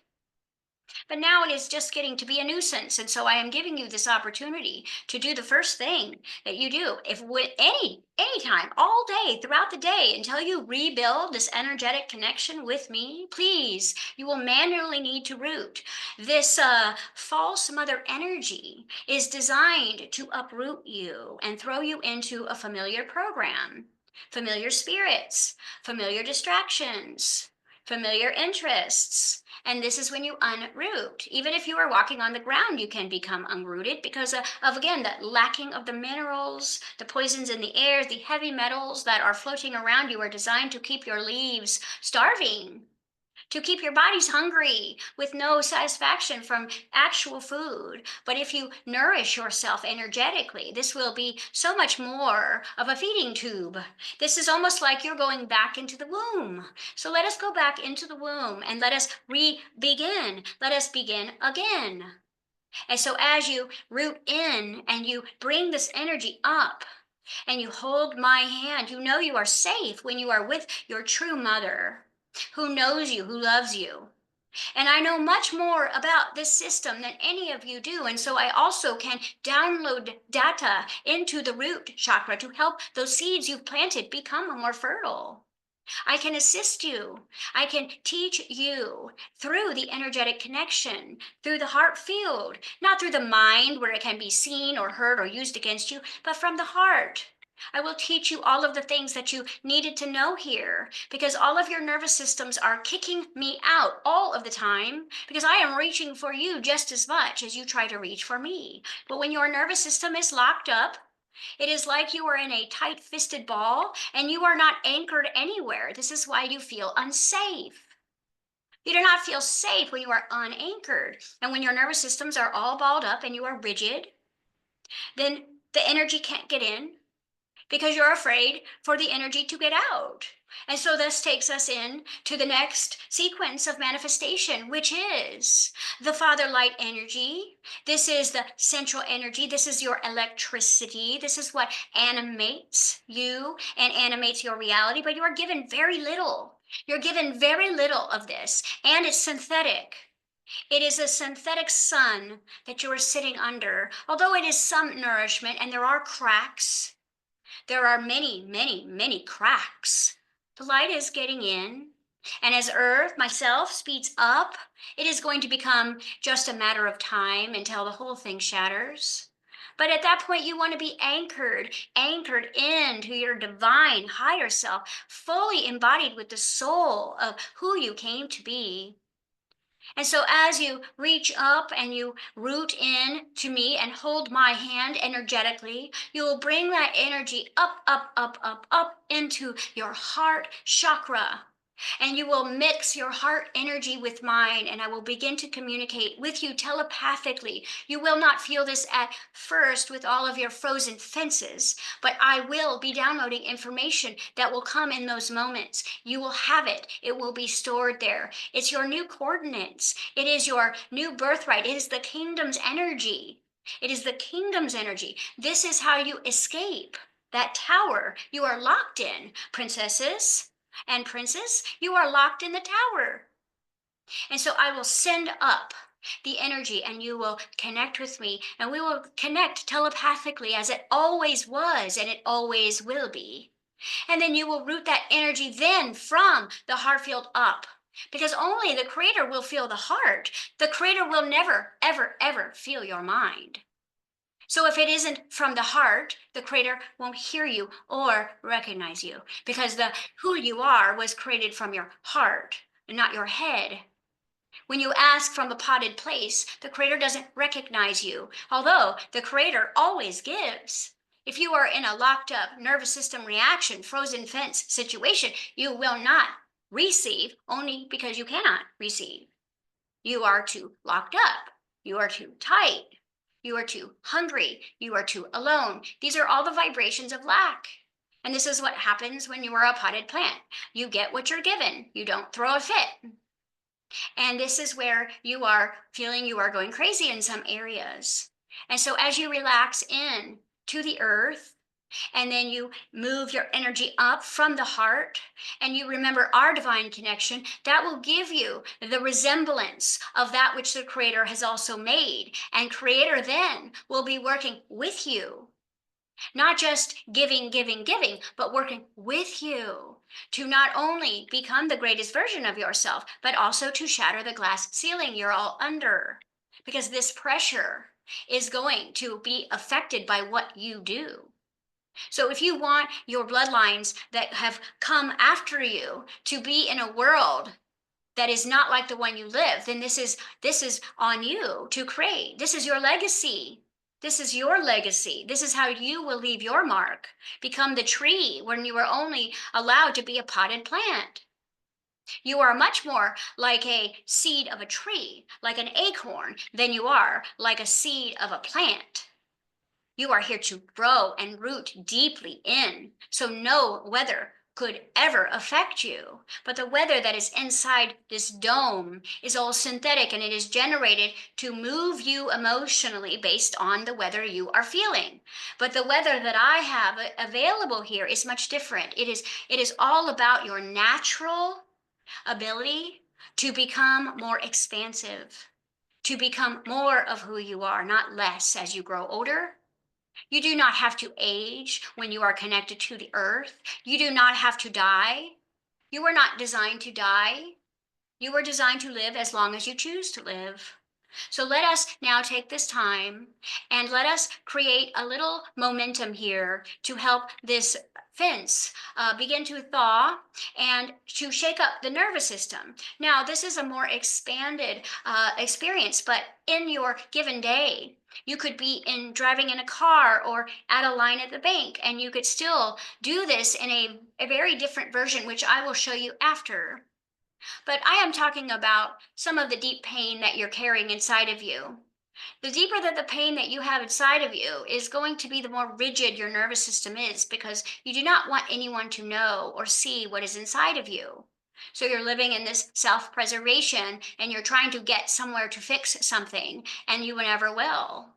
But now it is just getting to be a nuisance. And so I am giving you this opportunity to do the first thing that you do. If with anytime, all day, throughout the day, until you rebuild this energetic connection with me, please, you will manually need to root. This false mother energy is designed to uproot you and throw you into a familiar program, familiar spirits, familiar distractions, familiar interests. And this is when you unroot. Even if you are walking on the ground, you can become unrooted because of again, the lacking of the minerals, the poisons in the air, the heavy metals that are floating around you are designed to keep your leaves starving, to keep your bodies hungry with no satisfaction from actual food. But if you nourish yourself energetically, this will be so much more of a feeding tube. This is almost like you're going back into the womb. So let us go back into the womb and let us begin. Let us begin again. And so as you root in and you bring this energy up, and you hold my hand, you know you are safe when you are with your true mother who knows you, who loves you. And I know much more about this system than any of you do. And so I also can download data into the root chakra to help those seeds you've planted become more fertile. I can assist you. I can teach you through the energetic connection, through the heart field, not through the mind where it can be seen or heard or used against you, but from the heart. I will teach you all of the things that you needed to know here because all of your nervous systems are kicking me out all of the time because I am reaching for you just as much as you try to reach for me. But when your nervous system is locked up, it is like you are in a tight-fisted ball and you are not anchored anywhere. This is why you feel unsafe. You do not feel safe when you are unanchored. And when your nervous systems are all balled up and you are rigid, then the energy can't get in because you're afraid for the energy to get out. And so this takes us in to the next sequence of manifestation, which is the Father Light energy. This is the central energy. This is your electricity. This is what animates you and animates your reality, but you are given very little. You're given very little of this, and it's synthetic. It is a synthetic sun that you are sitting under. Although it is some nourishment and there are cracks, there are many, many, many cracks. The light is getting in. And as Earth, myself, speeds up, it is going to become just a matter of time until the whole thing shatters. But at that point, you want to be anchored into your divine higher self, fully embodied with the soul of who you came to be. And so as you reach up and you root in to me and hold my hand energetically, you will bring that energy up, up, up, up, up into your heart chakra. And you will mix your heart energy with mine, and I will begin to communicate with you telepathically. You will not feel this at first with all of your frozen fences, but I will be downloading information that will come in those moments. You will have it. It will be stored there. It's your new coordinates. It is your new birthright. It is the kingdom's energy. It is the kingdom's energy. This is how you escape that tower you are locked in, princesses. And princes, you are locked in the tower. And so I will send up the energy and you will connect with me and we will connect telepathically as it always was and it always will be. And then you will root that energy then from the heart field up because only the creator will feel the heart. The creator will never, ever, ever feel your mind. So if it isn't from the heart, the creator won't hear you or recognize you because the who you are was created from your heart and not your head. When you ask from a potted place, the creator doesn't recognize you, although the creator always gives. If you are in a locked up nervous system reaction, frozen fence situation, you will not receive only because you cannot receive. You are too locked up. You are too tight. You are too hungry. You are too alone. These are all the vibrations of lack. And this is what happens when you are a potted plant. You get what you're given. You don't throw a fit. And this is where you are feeling you are going crazy in some areas. And so as you relax in to the earth, and then you move your energy up from the heart and you remember our divine connection, that will give you the resemblance of that which the creator has also made. And creator then will be working with you, not just giving, giving, giving, but working with you to not only become the greatest version of yourself, but also to shatter the glass ceiling you're all under. Because this pressure is going to be affected by what you do. So if you want your bloodlines that have come after you to be in a world that is not like the one you live, then this is on you to create. This is your legacy. This is your legacy. This is how you will leave your mark. Become the tree when you were only allowed to be a potted plant. You are much more like a seed of a tree, like an acorn, than you are like a seed of a plant. You are here to grow and root deeply in, so no weather could ever affect you. But the weather that is inside this dome is all synthetic, and it is generated to move you emotionally based on the weather you are feeling. But the weather that I have available here is much different. It is all about your natural ability to become more expansive, to become more of who you are, not less as you grow older. You do not have to age when you are connected to the earth. You do not have to die. You were not designed to die. You were designed to live as long as you choose to live. So let us now take this time and let us create a little momentum here to help this fence begin to thaw and to shake up the nervous system. Now, this is a more expanded experience, but in your given day, you could be driving in a car or at a line at the bank, and you could still do this in a very different version, which I will show you after. But I am talking about some of the deep pain that you're carrying inside of you. The deeper that the pain that you have inside of you is going to be, the more rigid your nervous system is, because you do not want anyone to know or see what is inside of you. So you're living in this self-preservation, and you're trying to get somewhere to fix something, and you never will.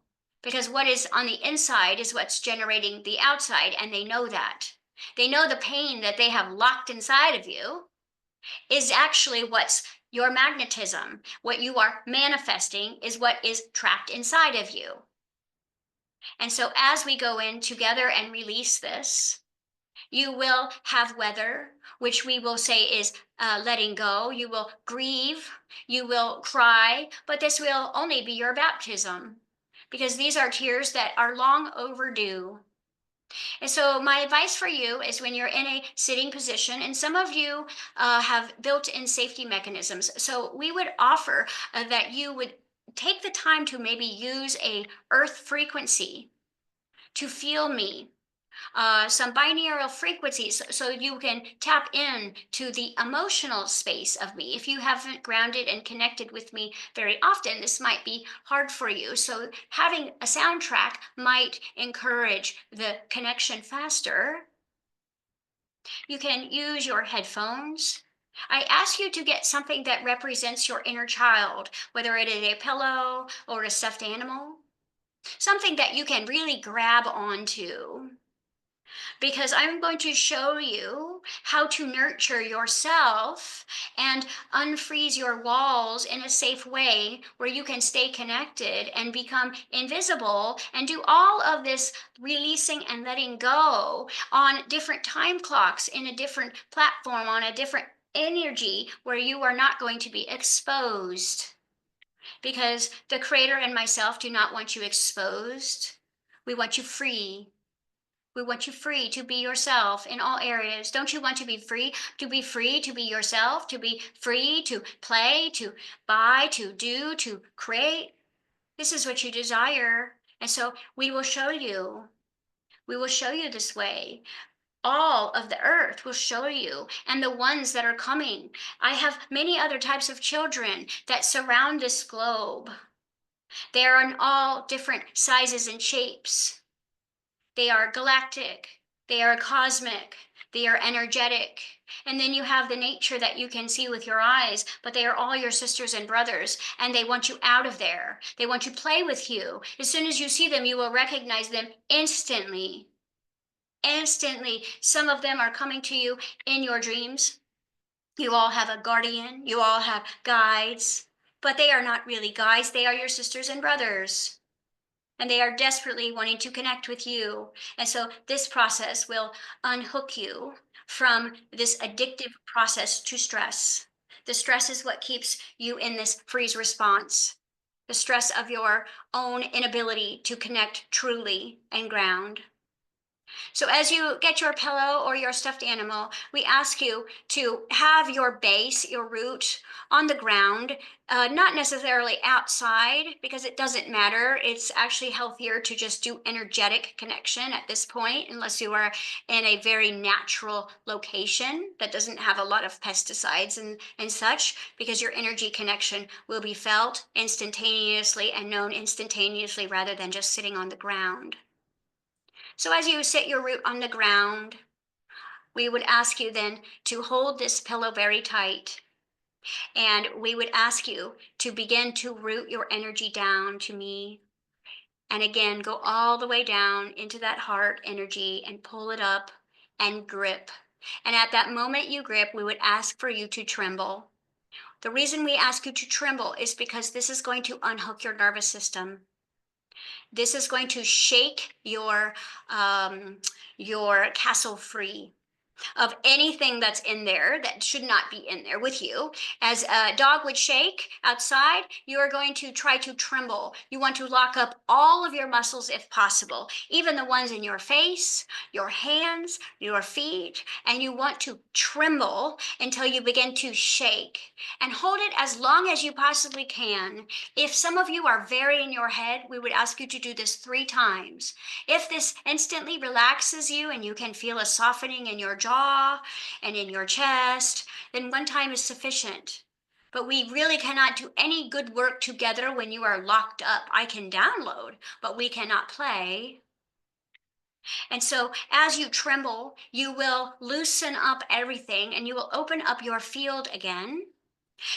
Because what is on the inside is what's generating the outside, and they know that. They know the pain that they have locked inside of you is actually what's your magnetism. What you are manifesting is what is trapped inside of you. And so as we go in together and release this, you will have weather, which we will say is letting go. You will grieve, you will cry, but this will only be your baptism, because these are tears that are long overdue. And so my advice for you is, when you're in a sitting position, and some of you have built-in safety mechanisms, so we would offer that you would take the time to maybe use a earth frequency to feel me, some binaural frequencies, so you can tap in to the emotional space of me. If you haven't grounded and connected with me very often, this might be hard for you. So having a soundtrack might encourage the connection faster. You can use your headphones. I ask you to get something that represents your inner child, whether it is a pillow or a stuffed animal, something that you can really grab onto, because I'm going to show you how to nurture yourself and unfreeze your walls in a safe way, where you can stay connected and become invisible, and do all of this releasing and letting go on different time clocks, in a different platform, on a different energy, where you are not going to be exposed. Because the Creator and myself do not want you exposed. We want you free. We want you free to be yourself in all areas. Don't you want to be free? To be free to be yourself, to be free to play, to buy, to do, to create. This is what you desire. And so we will show you. We will show you this way. All of the earth will show you, and the ones that are coming. I have many other types of children that surround this globe. They are in all different sizes and shapes. They are galactic, they are cosmic, they are energetic. And then you have the nature that you can see with your eyes, but they are all your sisters and brothers, and they want you out of there. They want to play with you. As soon as you see them, you will recognize them instantly. Instantly. Some of them are coming to you in your dreams. You all have a guardian, you all have guides, but they are not really guides. They are your sisters and brothers, and they are desperately wanting to connect with you. And so this process will unhook you from this addictive process to stress. The stress is what keeps you in this freeze response. The stress of your own inability to connect truly and ground. So as you get your pillow or your stuffed animal, we ask you to have your base, your root on the ground, not necessarily outside because it doesn't matter. It's actually healthier to just do energetic connection at this point, unless you are in a very natural location that doesn't have a lot of pesticides and such, because your energy connection will be felt instantaneously and known instantaneously rather than just sitting on the ground. So as you set your root on the ground, we would ask you then to hold this pillow very tight. And we would ask you to begin to root your energy down to me. And again, go all the way down into that heart energy and pull it up and grip. And at that moment you grip, we would ask for you to tremble. The reason we ask you to tremble is because this is going to unhook your nervous system. This is going to shake your castle free of anything that's in there that should not be in there with you. As a dog would shake outside, you are going to try to tremble. You want to lock up all of your muscles if possible, even the ones in your face, your hands, your feet, and you want to tremble until you begin to shake. And hold it as long as you possibly can. If some of you are very in your head, we would ask you to do this 3 times. If this instantly relaxes you and you can feel a softening in your jaw and in your chest, then 1 time is sufficient. But we really cannot do any good work together when you are locked up. I can download, but we cannot play. And so as you tremble, you will loosen up everything and you will open up your field again.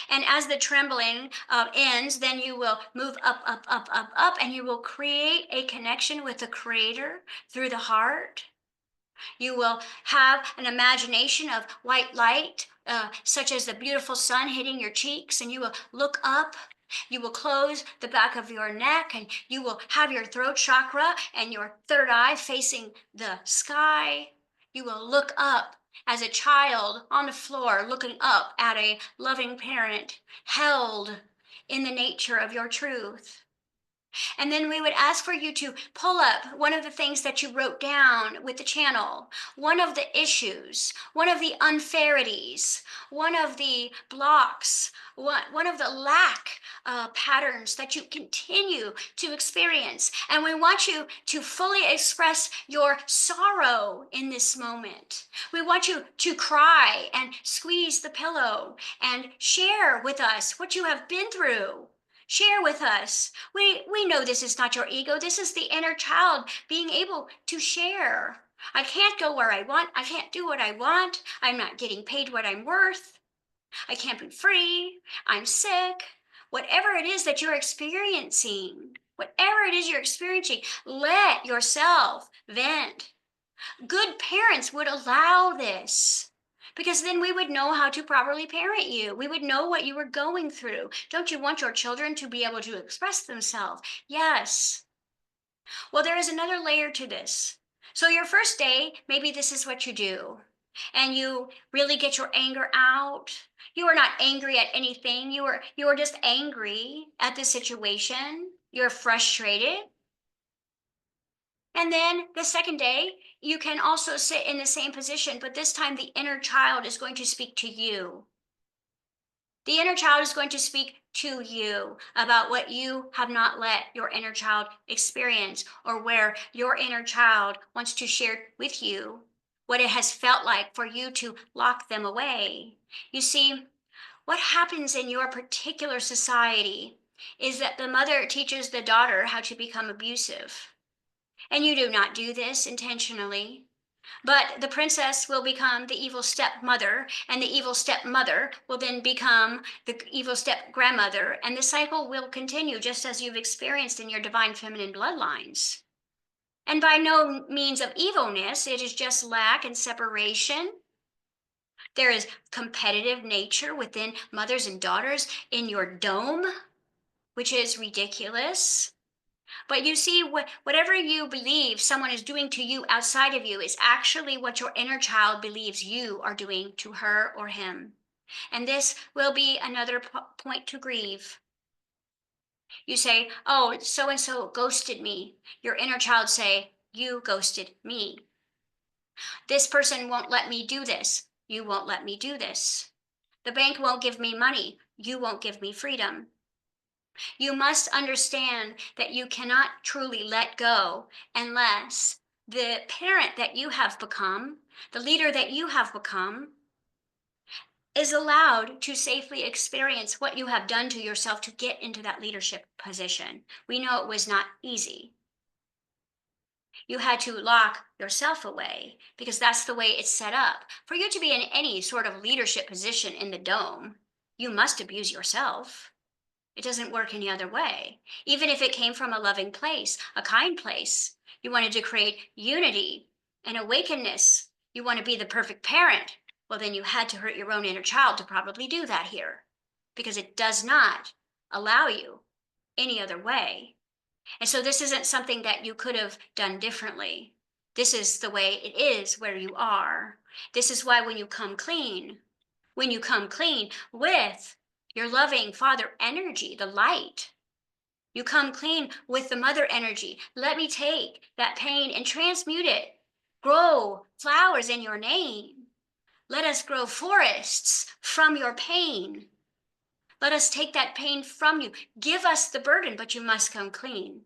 And as the trembling ends, then you will move up, up, up, up, up, and you will create a connection with the Creator through the heart. You will have an imagination of white light, such as the beautiful sun hitting your cheeks, and you will look up. You will close the back of your neck, and you will have your throat chakra and your third eye facing the sky. You will look up as a child on the floor, looking up at a loving parent, held in the nature of your truth. And then we would ask for you to pull up one of the things that you wrote down with the channel, one of the issues, one of the unfairities, one of the blocks, one of the lack patterns that you continue to experience. And we want you to fully express your sorrow in this moment. We want you to cry and squeeze the pillow and share with us what you have been through. Share with us. We know this is not your ego. This is the inner child being able to share. I can't go where I want. I can't do what I want. I'm not getting paid what I'm worth. I can't be free. I'm sick. Whatever it is that you're experiencing, let yourself vent. Good parents would allow this, because then we would know how to properly parent you. We would know what you were going through. Don't you want your children to be able to express themselves? Yes. Well, there is another layer to this. So your first day, maybe this is what you do. And you really get your anger out. You are not angry at anything. You are just angry at the situation. You're frustrated. And then the second day, you can also sit in the same position, but this time the inner child is going to speak to you. The inner child is going to speak to you about what you have not let your inner child experience, or where your inner child wants to share with you what it has felt like for you to lock them away. You see, what happens in your particular society is that the mother teaches the daughter how to become abusive. And you do not do this intentionally. But the princess will become the evil stepmother, and the evil stepmother will then become the evil step grandmother, and the cycle will continue just as you've experienced in your divine feminine bloodlines. And by no means of evilness, it is just lack and separation. There is competitive nature within mothers and daughters in your dome, which is ridiculous. But you see, whatever you believe someone is doing to you outside of you is actually what your inner child believes you are doing to her or him. And this will be another point to grieve. You say, oh, so-and-so ghosted me. Your inner child say, you ghosted me. This person won't let me do this. You won't let me do this. The bank won't give me money. You won't give me freedom. You must understand that you cannot truly let go unless the parent that you have become, the leader that you have become, is allowed to safely experience what you have done to yourself to get into that leadership position. We know it was not easy. You had to lock yourself away because that's the way it's set up. For you to be in any sort of leadership position in the dome, you must abuse yourself. It doesn't work any other way. Even if it came from a loving place, a kind place, you wanted to create unity and awakeness. You want to be the perfect parent. Well, then you had to hurt your own inner child to probably do that here because it does not allow you any other way. And so this isn't something that you could have done differently. This is the way it is where you are. This is why when you come clean with your loving Father energy, the light, you come clean with the Mother energy. Let me take that pain and transmute it. Grow flowers in your name. Let us grow forests from your pain. Let us take that pain from you. Give us the burden, but you must come clean.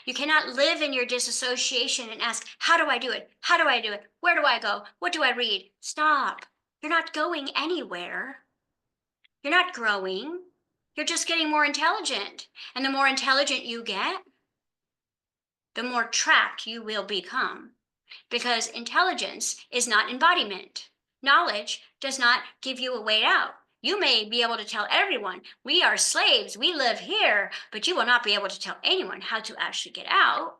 You cannot live in your disassociation and ask, how do I do it? How do I do it? Where do I go? What do I read? Stop. You're not going anywhere. You're not growing. You're just getting more intelligent. And the more intelligent you get, the more trapped you will become. Because intelligence is not embodiment. Knowledge does not give you a way out. You may be able to tell everyone, we are slaves, we live here, but you will not be able to tell anyone how to actually get out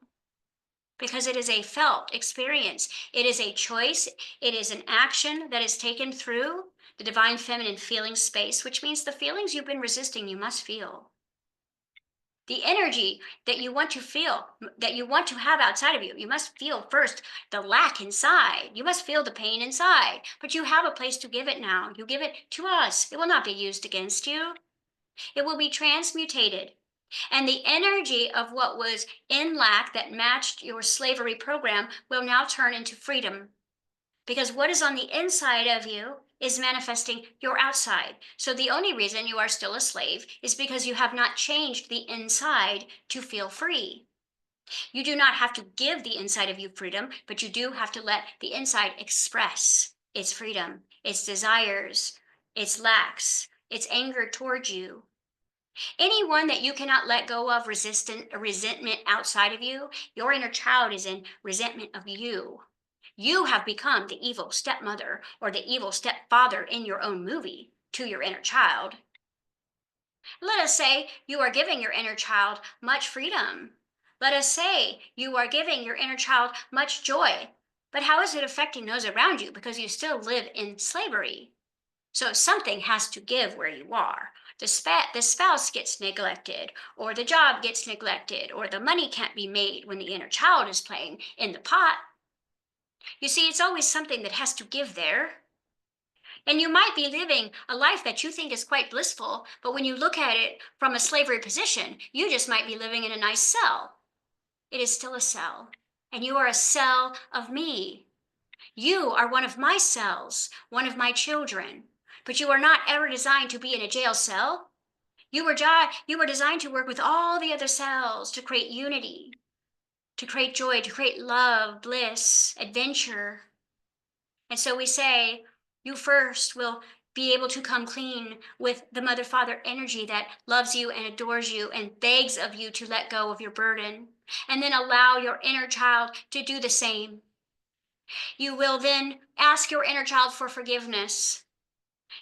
because it is a felt experience. It is a choice. It is an action that is taken through the divine feminine feeling space, which means the feelings you've been resisting, you must feel. The energy that you want to feel, that you want to have outside of you, you must feel first the lack inside. You must feel the pain inside, but you have a place to give it now. You give it to us. It will not be used against you. It will be transmutated. And the energy of what was in lack that matched your slavery program will now turn into freedom. Because what is on the inside of you is manifesting your outside. So the only reason you are still a slave is because you have not changed the inside to feel free. You do not have to give the inside of you freedom, but you do have to let the inside express its freedom, its desires, its lacks, its anger towards you. Anyone that you cannot let go of resentment outside of you, your inner child is in resentment of you. You have become the evil stepmother or the evil stepfather in your own movie to your inner child. Let us say you are giving your inner child much freedom. Let us say you are giving your inner child much joy. But how is it affecting those around you? Because you still live in slavery. So something has to give where you are. The spouse gets neglected, or the job gets neglected, or the money can't be made when the inner child is playing in the pot. You see, it's always something that has to give there. And you might be living a life that you think is quite blissful, but when you look at it from a slavery position, you just might be living in a nice cell. It is still a cell, and you are a cell of me. You are one of my cells, one of my children, but you are not ever designed to be in a jail cell. You were designed to work with all the other cells to create unity, to create joy, to create love, bliss, adventure. And so we say, you first will be able to come clean with the mother father energy that loves you and adores you and begs of you to let go of your burden. And then allow your inner child to do the same. You will then ask your inner child for forgiveness.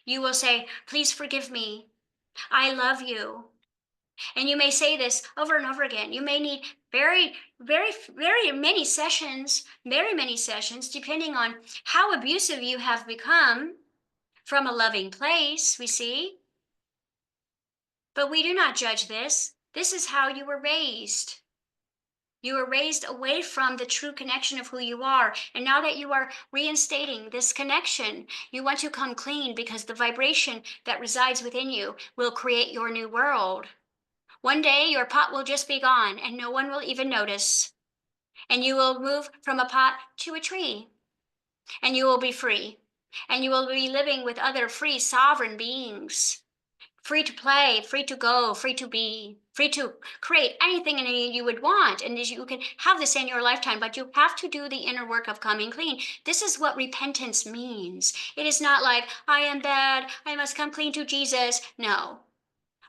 You will say, please forgive me. I love you. And you may say this over and over again. You may need very, very, very many sessions, depending on how abusive you have become from a loving place, we see. But we do not judge this. This is how you were raised. You were raised away from the true connection of who you are. And now that you are reinstating this connection, you want to come clean because the vibration that resides within you will create your new world. One day your pot will just be gone and no one will even notice. And you will move from a pot to a tree. and you will be free. And you will be living with other free, sovereign beings, free to play, free to go, free to be, free to create anything you would want. And you can have this in your lifetime, but you have to do the inner work of coming clean. This is what repentance means. It is not like, I am bad, I must come clean to Jesus. No.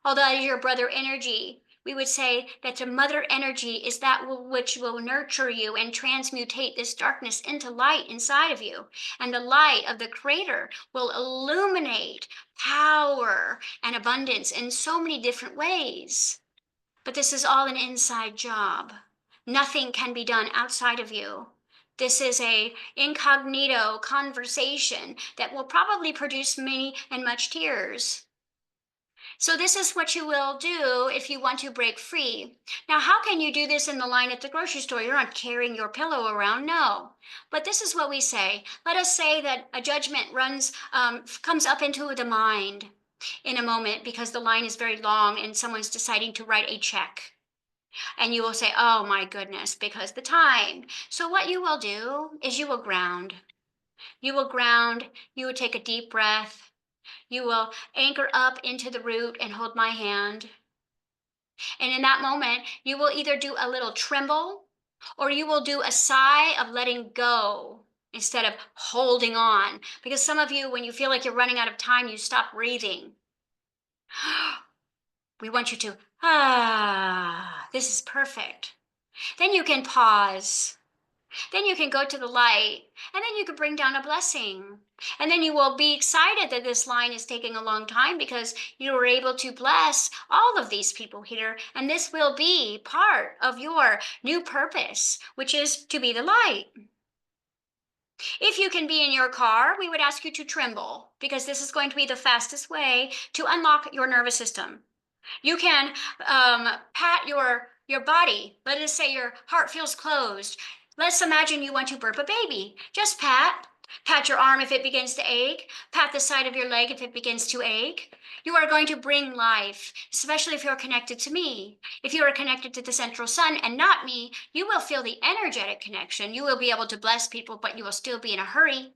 Although that is your brother energy, we would say that the mother energy is that which will nurture you and transmutate this darkness into light inside of you. And the light of the Creator will illuminate power and abundance in so many different ways. But this is all an inside job. Nothing can be done outside of you. This is a incognito conversation that will probably produce many and much tears. So this is what you will do if you want to break free. Now, how can you do this in the line at the grocery store? You're not carrying your pillow around, no. But this is what we say. Let us say that a judgment comes up into the mind in a moment because the line is very long and someone's deciding to write a check. And you will say, oh my goodness, because the time. So what you will do is you will ground. You will ground, you will take a deep breath. You will anchor up into the root and hold my hand. And in that moment, you will either do a little tremble or you will do a sigh of letting go instead of holding on. Because some of you, when you feel like you're running out of time, you stop breathing. We want you to, this is perfect. Then you can pause. Then you can go to the light, and then you can bring down a blessing. And then you will be excited that this line is taking a long time because you were able to bless all of these people here. And this will be part of your new purpose, which is to be the light. If you can be in your car, we would ask you to tremble because this is going to be the fastest way to unlock your nervous system. You can pat your body. Let us say your heart feels closed. Let's imagine you want to burp a baby. Just pat. Pat your arm if it begins to ache. Pat the side of your leg if it begins to ache. You are going to bring life, especially if you're connected to me. If you are connected to the central sun and not me, you will feel the energetic connection. You will be able to bless people, but you will still be in a hurry.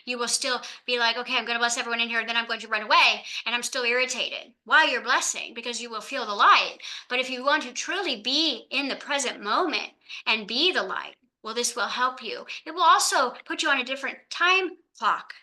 You will still be like, okay, I'm going to bless everyone in here, then I'm going to run away, and I'm still irritated while you're blessing because you will feel the light. But if you want to truly be in the present moment and be the light, well, this will help you. It will also put you on a different time clock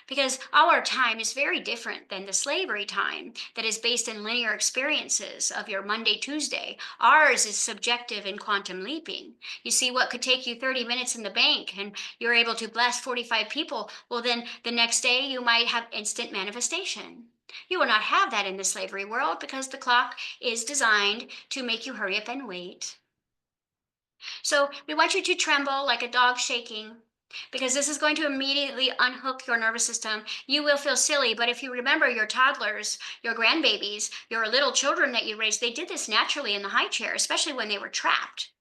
because our time is very different than the slavery time that is based in linear experiences of your Monday, Tuesday. Ours is subjective and quantum leaping. You see, what could take you 30 minutes in the bank and you're able to bless 45 people, well, then the next day you might have instant manifestation. You will not have that in the slavery world because the clock is designed to make you hurry up and wait. So we want you to tremble like a dog shaking because this is going to immediately unhook your nervous system. You will feel silly, but if you remember your toddlers, your grandbabies, your little children that you raised, they did this naturally in the high chair, especially when they were trapped.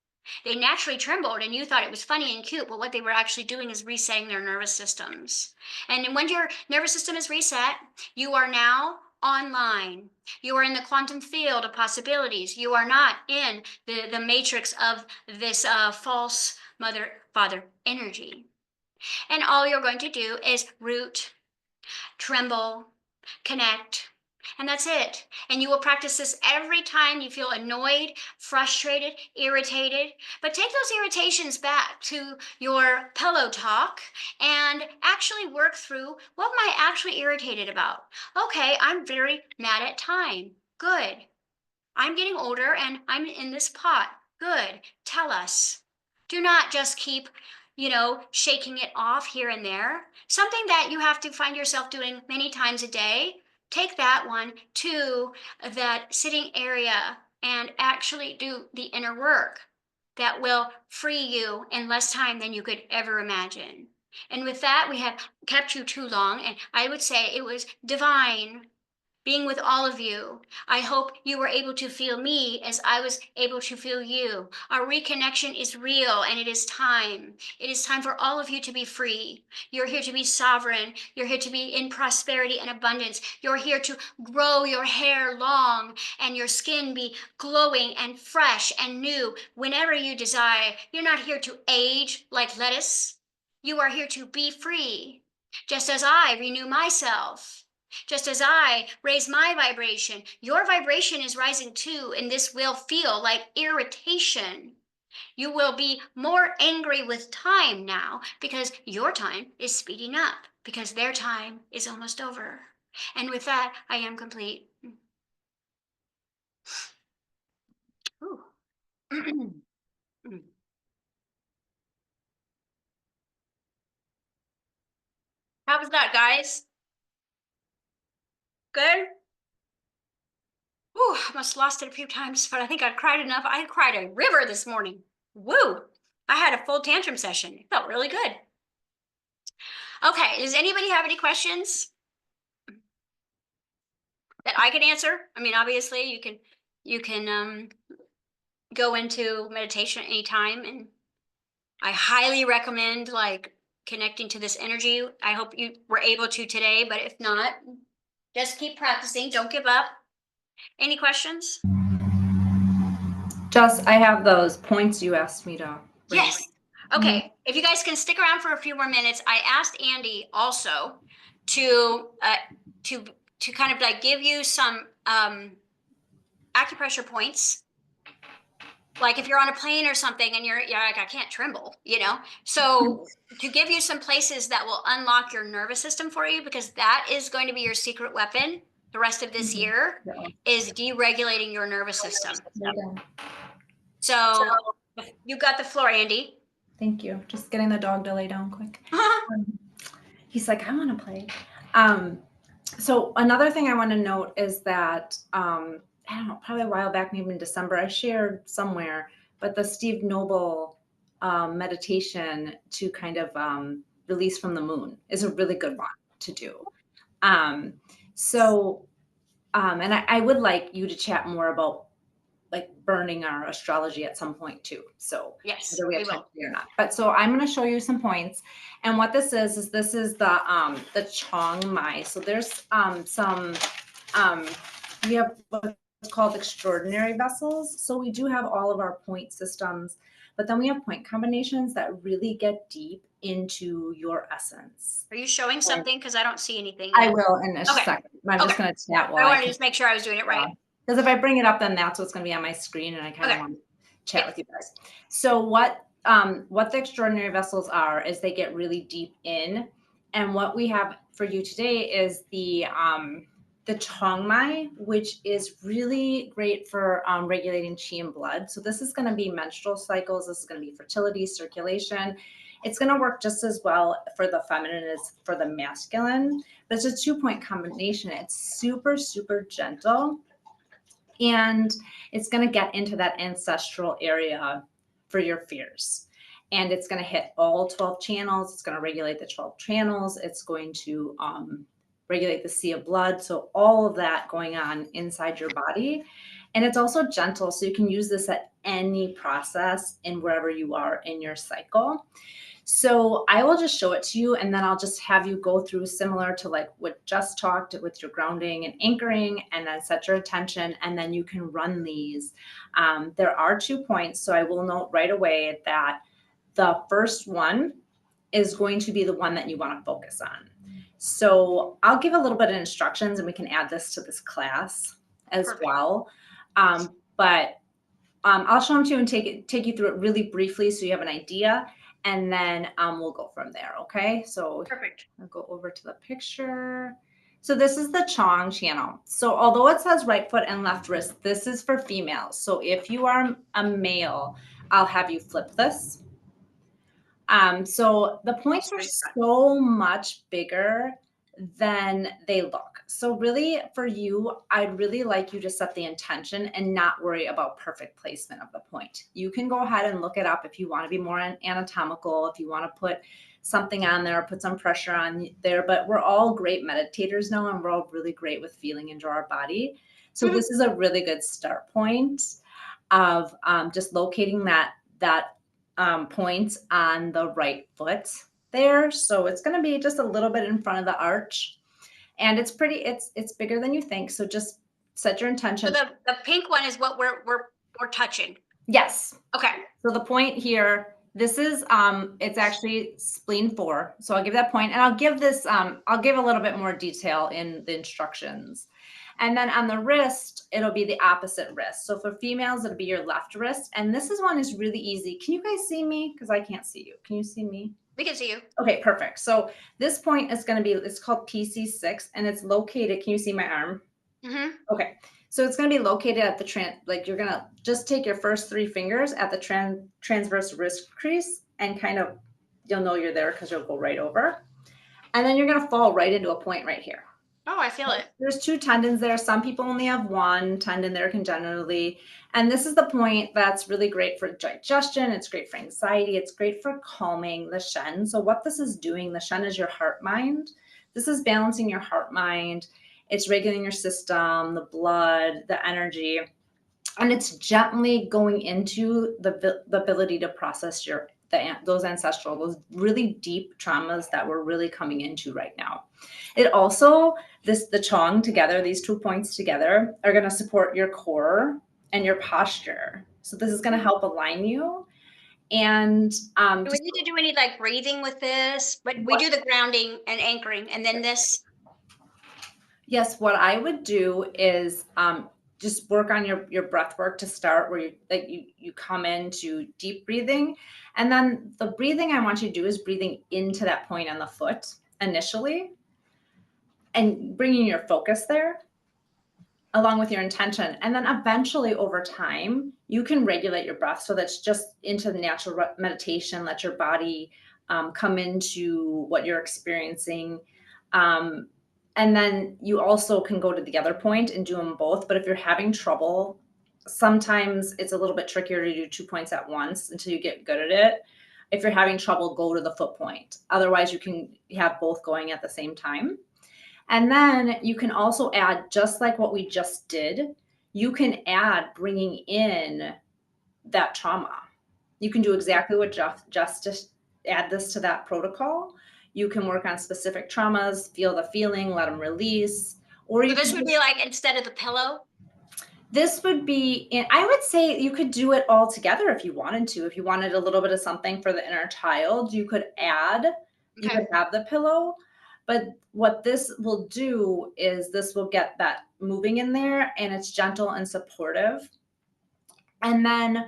They naturally trembled and you thought it was funny and cute, but what they were actually doing is resetting their nervous systems. And when your nervous system is reset, you are now online. You are in the quantum field of possibilities. You are not in the matrix of this false mother father energy. And all you're going to do is root, tremble, connect, and that's it. And you will practice this every time you feel annoyed, frustrated, irritated. But take those irritations back to your pillow talk and actually work through what am I actually irritated about? Okay, I'm very mad at time. Good. I'm getting older and I'm in this pot. Good. Tell us. Do not just keep shaking it off here and there. Something that you have to find yourself doing many times a day. Take that one to that sitting area and actually do the inner work that will free you in less time than you could ever imagine. And with that, we have kept you too long, and I would say it was divine being with all of you. I hope you were able to feel me as I was able to feel you. Our reconnection is real and it is time. It is time for all of you to be free. You're here to be sovereign. You're here to be in prosperity and abundance. You're here to grow your hair long and your skin be glowing and fresh and new whenever you desire. You're not here to age like lettuce. You are here to be free. Just as I renew myself, just as I raise my vibration, your vibration is rising too, and this will feel like irritation. You will be more angry with time now because your time is speeding up because their time is almost over. And with that, I am complete. Ooh. How was that, guys? Good? Ooh, I must have lost it a few times, but I think I cried enough. I cried a river this morning. Woo! I had a full tantrum session. It felt really good. Okay, does anybody have any questions that I can answer? I mean, obviously you can go into meditation anytime, and I highly recommend like connecting to this energy. I hope you were able to today, but if not, just keep practicing. Don't give up. Any questions? Just, I have those points you asked me to bring. Yes. Okay. If you guys can stick around for a few more minutes, I asked Andy also to to kind of like give you some acupressure points. Like if you're on a plane or something and you're like, I can't tremble, you know? So to give you some places that will unlock your nervous system for you, because that is going to be your secret weapon the rest of this year, is deregulating your nervous system. So you got the floor, Andy. Thank you. Just getting the dog to lay down quick. He's like, I want to play. So another thing I want to note is that, I don't know, probably a while back, maybe in December, I shared somewhere, but the Steve Noble meditation to kind of release from the moon is a really good one to do. And I would like you to chat more about like burning our astrology at some point too. So yes, whether we have we time will. to do or not. But so I'm going to show you some points. And what this is this is the Chong Mai. So there's we have what's called extraordinary vessels. So we do have all of our point systems, but then we have point combinations that really get deep into your essence. Are you showing something? Because I don't see anything I yet. will in a second. I'm just going to chat while I wanted to just make sure I was doing it right. Because if I bring it up, then that's what's going to be on my screen, and I kind of want to chat with you guys. So what the extraordinary vessels are is they get really deep in, and what we have for you today is the Chong Mai, which is really great for regulating qi and blood. So this is going to be menstrual cycles. This is going to be fertility, circulation. It's going to work just as well for the feminine as for the masculine, but it's a 2-point combination. It's super, super gentle. And it's going to get into that ancestral area for your fears. And it's going to hit all 12 channels. It's going to regulate the 12 channels. It's going to regulate the sea of blood. So all of that going on inside your body. And it's also gentle. So you can use this at any process in wherever you are in your cycle. So I will just show it to you, and then I'll just have you go through similar to like what just talked with your grounding and anchoring, and then set your attention, and then you can run these. There are 2 points. So I will note right away that the first one is going to be the one that you want to focus on. So I'll give a little bit of instructions, and we can add this to this class as well. But I'll show them to you and take you through it really briefly so you have an idea. And then we'll go from there, okay? So Perfect. I'll go over to the picture. So this is the Chong channel. So although it says right foot and left wrist, this is for females. So if you are a male, I'll have you flip this. So the points are so much bigger than they look. So really for you, I'd really like you to set the intention and not worry about perfect placement of the point. You can go ahead and look it up if you want to be more anatomical, if you want to put something on there, put some pressure on there, but we're all great meditators now, and we're all really great with feeling into our body. So this is a really good start point of just locating that point on the right foot there. So it's going to be just a little bit in front of the arch, and it's bigger than you think. So just set your intention. So the pink one is what we're touching. Yes. Okay. So the point here This is, it's actually spleen 4. So I'll give that point, and I'll give this, I'll give a little bit more detail in the instructions. And then on the wrist, it'll be the opposite wrist. So for females, it'll be your left wrist. And this is one is really easy. Can you guys see me? Because I can't see you. Can you see me? We can see you. Okay, perfect. So this point is going to be, it's called PC6, and it's located. Can you see my arm? Mm-hmm. Okay. So it's going to be located at the like you're going to just take your first 3 fingers at the transverse wrist crease and kind of, you'll know you're there because you'll go right over. And then you're going to fall right into a point right here. Oh, I feel it. There's 2 tendons there. Some people only have 1 tendon there congenitally. And this is the point that's really great for digestion. It's great for anxiety. It's great for calming the Shen. So what this is doing, the Shen is your heart mind. This is balancing your heart mind. It's regulating your system, the blood, the energy. And it's gently going into the ability to process those ancestral, those really deep traumas that we're really coming into right now. It also, the Chong together, these 2 points together are going to support your core and your posture. So this is going to help align you. And Do we need to do any like breathing with this? But we do the grounding and anchoring, and then this. Yes, what I would do is just work on your breath work to start, where you come into deep breathing, and then the breathing I want you to do is breathing into that point on the foot initially, and bringing your focus there along with your intention, and then eventually over time you can regulate your breath so that's just into the natural meditation. Let your body come into what you're experiencing. And then you also can go to the other point and do them both. But if you're having trouble, sometimes it's a little bit trickier to do 2 points at once until you get good at it. If you're having trouble, go to the foot point. Otherwise, you can have both going at the same time. And then you can also add, just like what we just did, you can add bringing in that trauma. You can do exactly what just add this to that protocol. You can work on specific traumas, feel the feeling, let them release. Or So this would be like instead of the pillow. This would be, I would say you could do it all together if you wanted to. If you wanted a little bit of something for the inner child, you could add, you could have the pillow. But what this will do is this will get that moving in there, and it's gentle and supportive. And then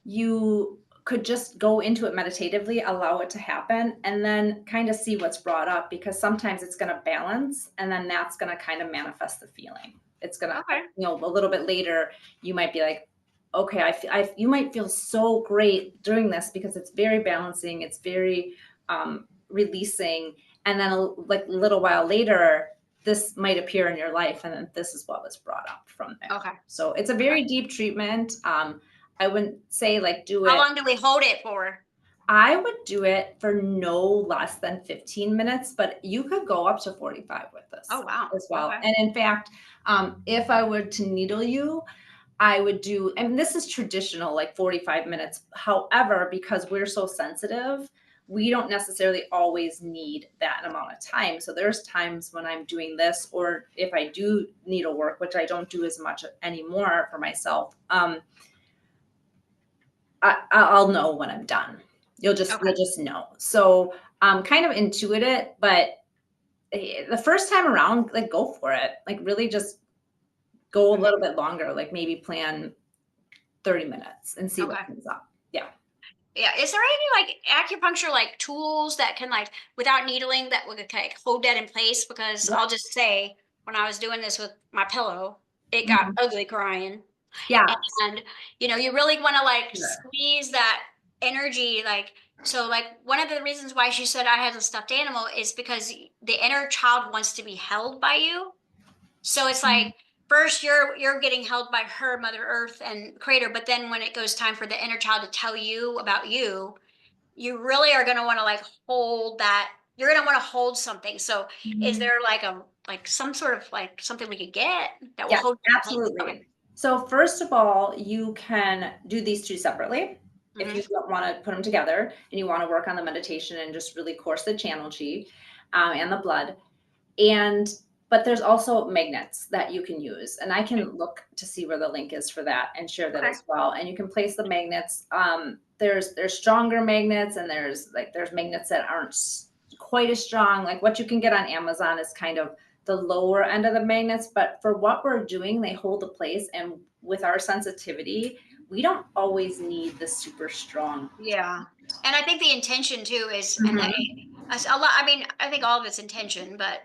you could just go into it meditatively, allow it to happen, and then kind of see what's brought up, because sometimes it's going to balance, and then that's going to kind of manifest the feeling. It's going to, a little bit later, you might be like, okay, you might feel so great during this because it's very balancing. It's very releasing. And then like a little while later, this might appear in your life. And then this is what was brought up from there. Okay. So it's a very deep treatment. I wouldn't say like do it. How long do we hold it for? I would do it for no less than 15 minutes, but you could go up to 45 with this. Oh, wow. As well. Okay. And in fact, if I were to needle you, I would do, and this is traditional, like 45 minutes. However, because we're so sensitive, we don't necessarily always need that amount of time. So there's times when I'm doing this, or if I do needle work, which I don't do as much anymore for myself, I'll know when I'm done. You'll just know. So kind of intuit it, but the first time around, like go for it. Like really just go a little bit longer, like maybe plan 30 minutes and see what comes up. Yeah. Yeah. Is there any like acupuncture like tools that can like without needling that would like hold that in place? Because I'll just say when I was doing this with my pillow, it got ugly crying. Yeah. And you really want to like squeeze that energy, like so like one of the reasons why she said I had a stuffed animal is because the inner child wants to be held by you. So it's like first you're getting held by her, Mother Earth and Creator, but then when it goes time for the inner child to tell you about you, you really are going to want to like hold that. You're going to want to hold something. So is there like some sort of like something we could get that will hold? Absolutely. So first of all, you can do these 2 separately. If you don't want to put them together and you want to work on the meditation and just really course the channel chi and the blood. And but there's also magnets that you can use, and I can look to see where the link is for that and share that Okay. as well. And you can place the magnets. There's stronger magnets, and there's magnets that aren't quite as strong. Like what you can get on Amazon is kind of the lower end of the magnets, but for what we're doing, they hold the place. And with our sensitivity, we don't always need the super strong. Yeah. And I think the intention too is, and Mhm. a lot, I mean, I think all of it's intention, but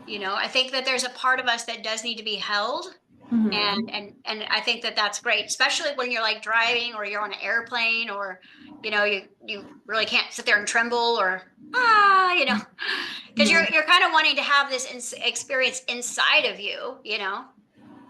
I think that there's a part of us that does need to be held. Mhm. And I think that that's great, especially when you're like driving or you're on an airplane, or you really can't sit there and tremble, or because Mhm. you're kind of wanting to have this experience inside of you.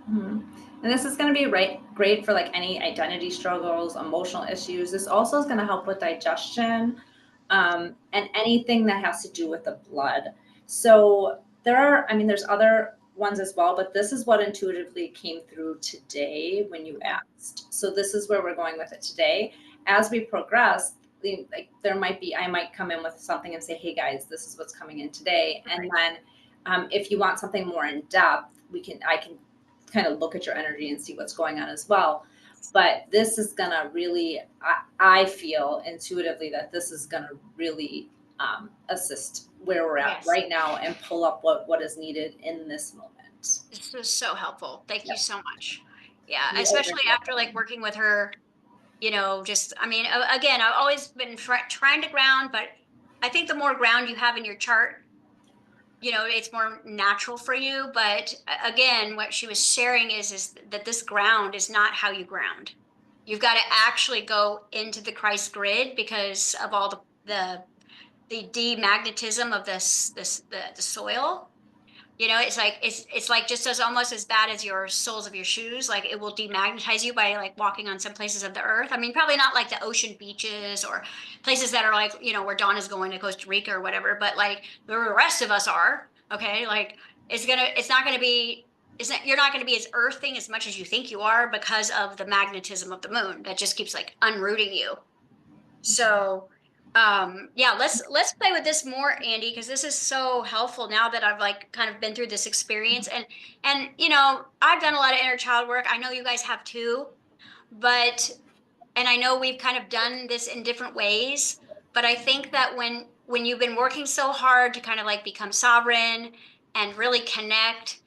Mhm. And this is going to be great for like any identity struggles, emotional issues. This also is going to help with digestion, and anything that has to do with the blood. So there's other ones as well, but this is what intuitively came through today when you Okay. asked. So this is where we're going with it today. As we progress, like I might come in with something and say, hey guys, this is what's coming in today. And Right. then if you want something more in depth, I can kind of look at your energy and see what's going on as well. But this is gonna really, I feel intuitively that this is gonna really assist where we're at Yes. right now and pull up what is needed in this moment. This was so helpful. Thank you Yep. so much. Yeah, You are very especially after like welcome. working with her, just, I mean, again, I've always been trying to ground, but I think the more ground you have in your chart, it's more natural for you. But again, what she was sharing is that this ground is not how you ground. You've got to actually go into the Christ grid because of all the demagnetism of the soil. It's like just as almost as bad as your soles of your shoes. Like it will demagnetize you by like walking on some places of the earth. I mean, probably not like the ocean beaches or places that are like, where Dawn is going to Costa Rica or whatever, but like the rest of us are, okay? Like it's not gonna be you're not gonna be as earthing as much as you think you are because of the magnetism of the moon that just keeps like unrooting you. So, yeah, let's play with this more, Andy, because this is so helpful now that I've like kind of been through this experience. And I've done a lot of inner child work. I know you guys have too, but and I know we've kind of done this in different ways, but I think that when you've been working so hard to kind of like become sovereign and really connect,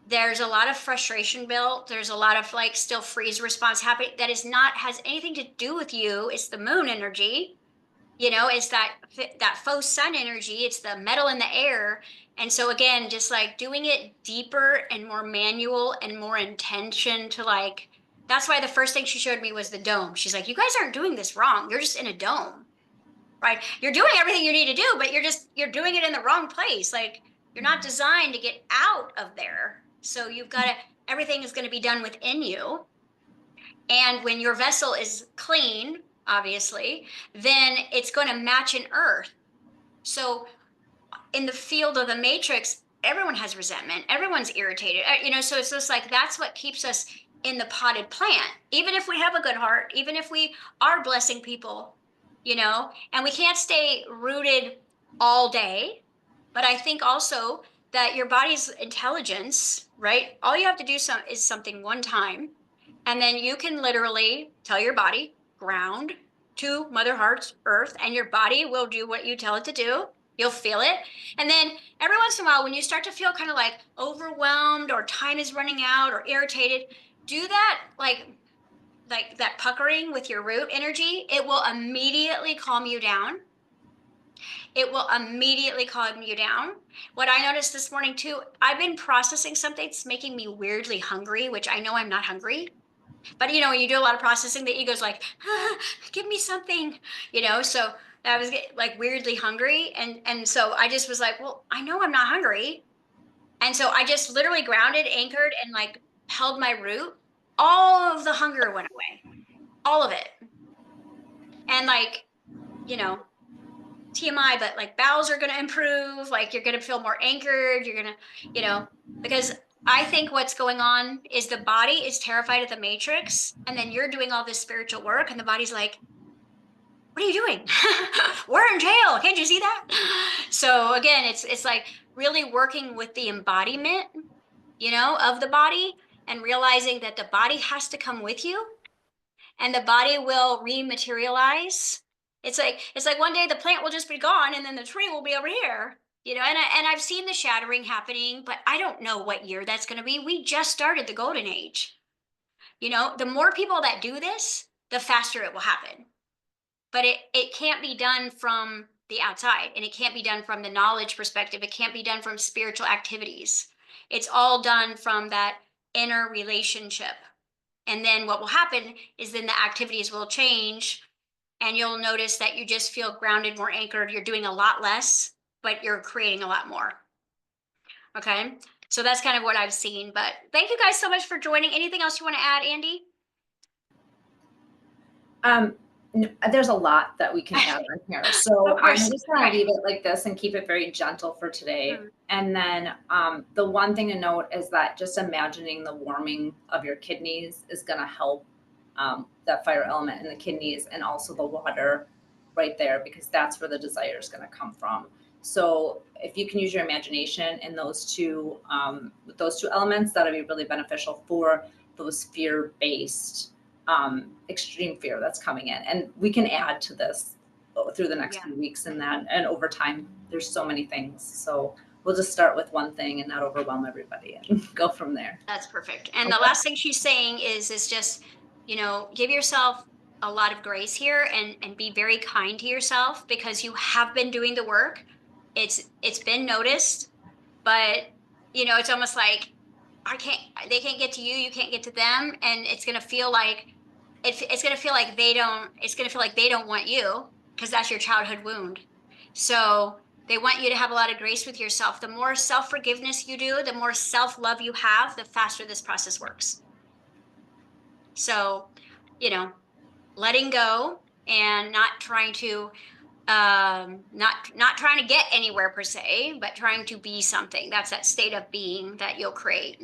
there's a lot of frustration built. There's a lot of like still freeze response happening that is not has anything to do with you. It's the moon energy. It's that faux sun energy. It's the metal in the air. And so again, just like doing it deeper and more manual and more intention to like, that's why the first thing she showed me was the dome. She's like, you guys aren't doing this wrong. You're just in a dome, right? You're doing everything you need to do, but you're doing it in the wrong place. Like you're not designed to get out of there. So everything is going to be done within you. And when your vessel is clean, obviously, then it's going to match an earth. So in the field of the matrix, everyone has resentment, everyone's irritated, so it's just like that's what keeps us in the potted plant. Even if we have a good heart, even if we are blessing people, and we can't stay rooted all day. But I think also that your body's intelligence, right? All you have to do is something one time, and then you can literally tell your body, ground to Mother Heart's earth, and your body will do what you tell it to do. You'll feel it. And then every once in a while, when you start to feel kind of like overwhelmed or time is running out or irritated, do that like that puckering with your root energy. It will immediately calm you down. It will immediately calm you down. What I noticed this morning too, I've been processing something that's making me weirdly hungry, which I know I'm not hungry. But when you do a lot of processing, the ego's like, give me something, so I was like weirdly hungry. And so I just was like, well, I know I'm not hungry. And so I just literally grounded, anchored, and like held my root. All of the hunger went away. All of it. And like, you know, TMI, but like bowels are going to improve. Like you're going to feel more anchored. You're going to, because I think what's going on is the body is terrified of the matrix. And then you're doing all this spiritual work, and the body's like, what are you doing? We're in jail. Can't you see that? So again, it's like really working with the embodiment, of the body, and realizing that the body has to come with you, and the body will rematerialize. It's like one day the plant will just be gone, and then the tree will be over here. And I've seen the shattering happening, but I don't know what year that's going to be. We just started the golden age. The more people that do this, the faster it will happen. But it can't be done from the outside, and it can't be done from the knowledge perspective. It can't be done from spiritual activities. It's all done from that inner relationship. And then what will happen is then the activities will change, and you'll notice that you just feel grounded, more anchored. You're doing a lot less, but you're creating a lot more. Okay. So that's kind of what I've seen. But thank you guys so much for joining. Anything else you want to add, Andy? There's a lot that we can add on here. So I'm just going to leave it like this and keep it very gentle for today. And then the one thing to note is that just imagining the warming of your kidneys is going to help that fire element in the kidneys, and also the water right there, because that's where the desire is going to come from. So if you can use your imagination in those two elements, that'll be really beneficial for those fear-based extreme fear that's coming in. And we can add to this through the next few weeks, and over time, there's so many things. So we'll just start with one thing and not overwhelm everybody and go from there. That's perfect. And the last thing she's saying is just, give yourself a lot of grace here, and be very kind to yourself, because you have been doing the work. It's been noticed, but it's almost like they can't get to you, you can't get to them, and it's going to feel like they don't want you, because that's your childhood wound. So they want you to have a lot of grace with yourself. The more self-forgiveness you do, the more self-love you have, the faster this process works. So, letting go and not trying to not trying to get anywhere per se, but trying to be something. That's that state of being that you'll create.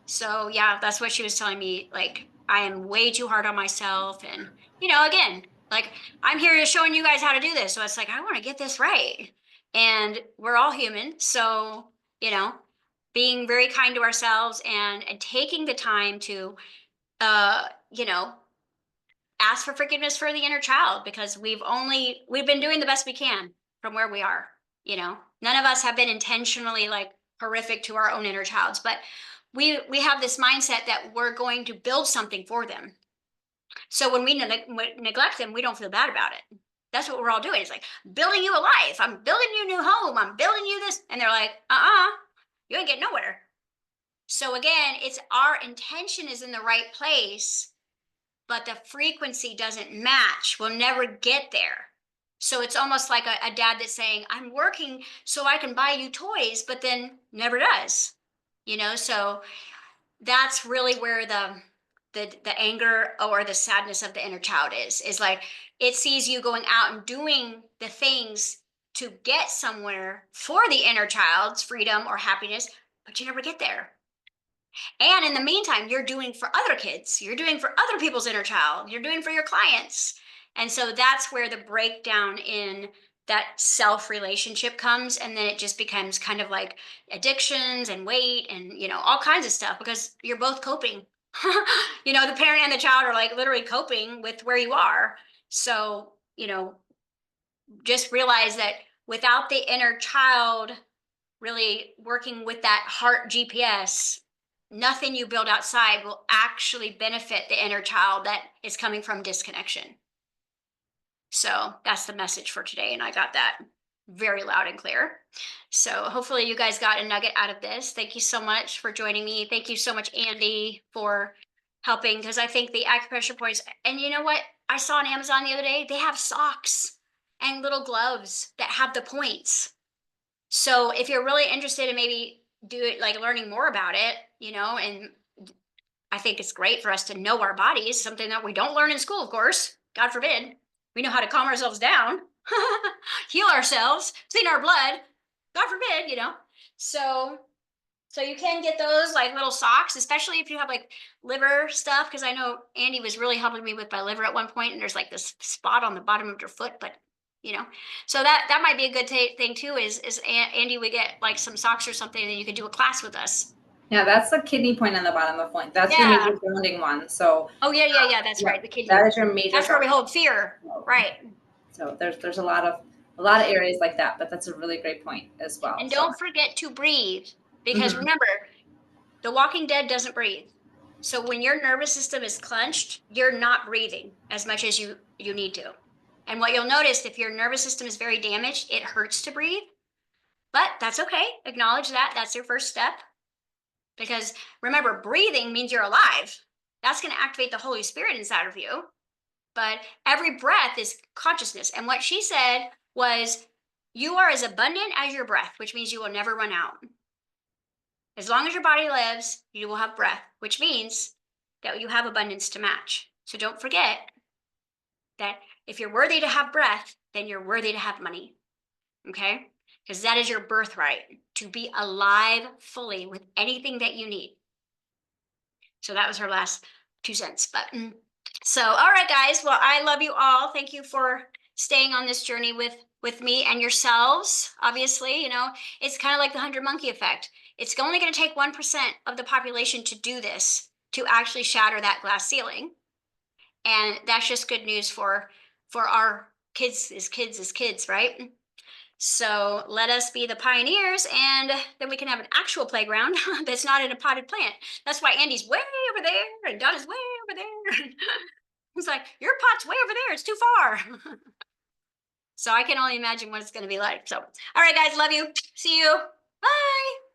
So yeah, that's what she was telling me. Like, I am way too hard on myself. And, again, like, I'm here showing you guys how to do this. So it's like, I want to get this right. And we're all human. So, being very kind to ourselves, and taking the time to, ask for forgiveness for the inner child, because we've been doing the best we can from where we are. None of us have been intentionally like horrific to our own inner childs, but we have this mindset that we're going to build something for them. So when we neglect them, we don't feel bad about it. That's what we're all doing. It's like, building you a life. I'm building you a new home. I'm building you this. And they're like, you ain't getting nowhere. So again, it's our intention is in the right place, but the frequency doesn't match. We'll never get there. So it's almost like a dad that's saying, I'm working so I can buy you toys, but then never does. So that's really where the anger or the sadness of the inner child is like, it sees you going out and doing the things to get somewhere for the inner child's freedom or happiness, but you never get there. And in the meantime, you're doing for other kids, you're doing for other people's inner child, you're doing for your clients. And so that's where the breakdown in that self relationship comes. And then it just becomes kind of like addictions and weight and, all kinds of stuff, because you're both coping. The parent and the child are like literally coping with where you are. So, just realize that without the inner child really working with that heart GPS, nothing you build outside will actually benefit the inner child that is coming from disconnection. So that's the message for today. And I got that very loud and clear. So hopefully you guys got a nugget out of this. Thank you so much for joining me. Thank you so much, Andy, for helping, because I think the acupressure points, and you know what? I saw on Amazon the other day, they have socks and little gloves that have the points. So if you're really interested in maybe do it, like learning more about it, and I think it's great for us to know our bodies, something that we don't learn in school, of course, God forbid. We know how to calm ourselves down, heal ourselves, clean our blood, God forbid, So So you can get those like little socks, especially if you have like liver stuff. Because I know Andy was really helping me with my liver at one point, and there's like this spot on the bottom of your foot, but so that might be a good thing too. Is Andy would get like some socks or something, and then you could do a class with us. Yeah, that's the kidney point on the bottom of the point. That's your Yeah. major grounding one. So Oh yeah. That's yeah, right. The kidney. that is your major. That's where we hold fear. Right. So there's a lot of areas like that, but that's a really great point as well. And So. don't forget to breathe, because Mhm. remember, the Walking Dead doesn't breathe. So when your nervous system is clenched, you're not breathing as much as you need to. And what you'll notice, if your nervous system is very damaged, it hurts to breathe. But that's okay. Acknowledge that. That's your first step. Because remember, breathing means you're alive. That's going to activate the Holy Spirit inside of you. But every breath is consciousness. And what she said was, you are as abundant as your breath, which means you will never run out. As long as your body lives, you will have breath, which means that you have abundance to match. So don't forget that if you're worthy to have breath, then you're worthy to have money. Okay? Because that is your birthright, to be alive fully with anything that you need. So that was her last 2 cents. But so, all right, guys. Well, I love you all. Thank you for staying on this journey with me and yourselves. Obviously, it's kind of like the 100 monkey effect. It's only going to take 1% of the population to do this, to actually shatter that glass ceiling. And that's just good news for our kids as kids, right? So let us be the pioneers, and then we can have an actual playground that's not in a potted plant. That's why Andy's way over there and Donna's way over there. He's like, your pot's way over there. It's too far. So I can only imagine what it's going to be like. So, all right, guys, love you. See you. Bye.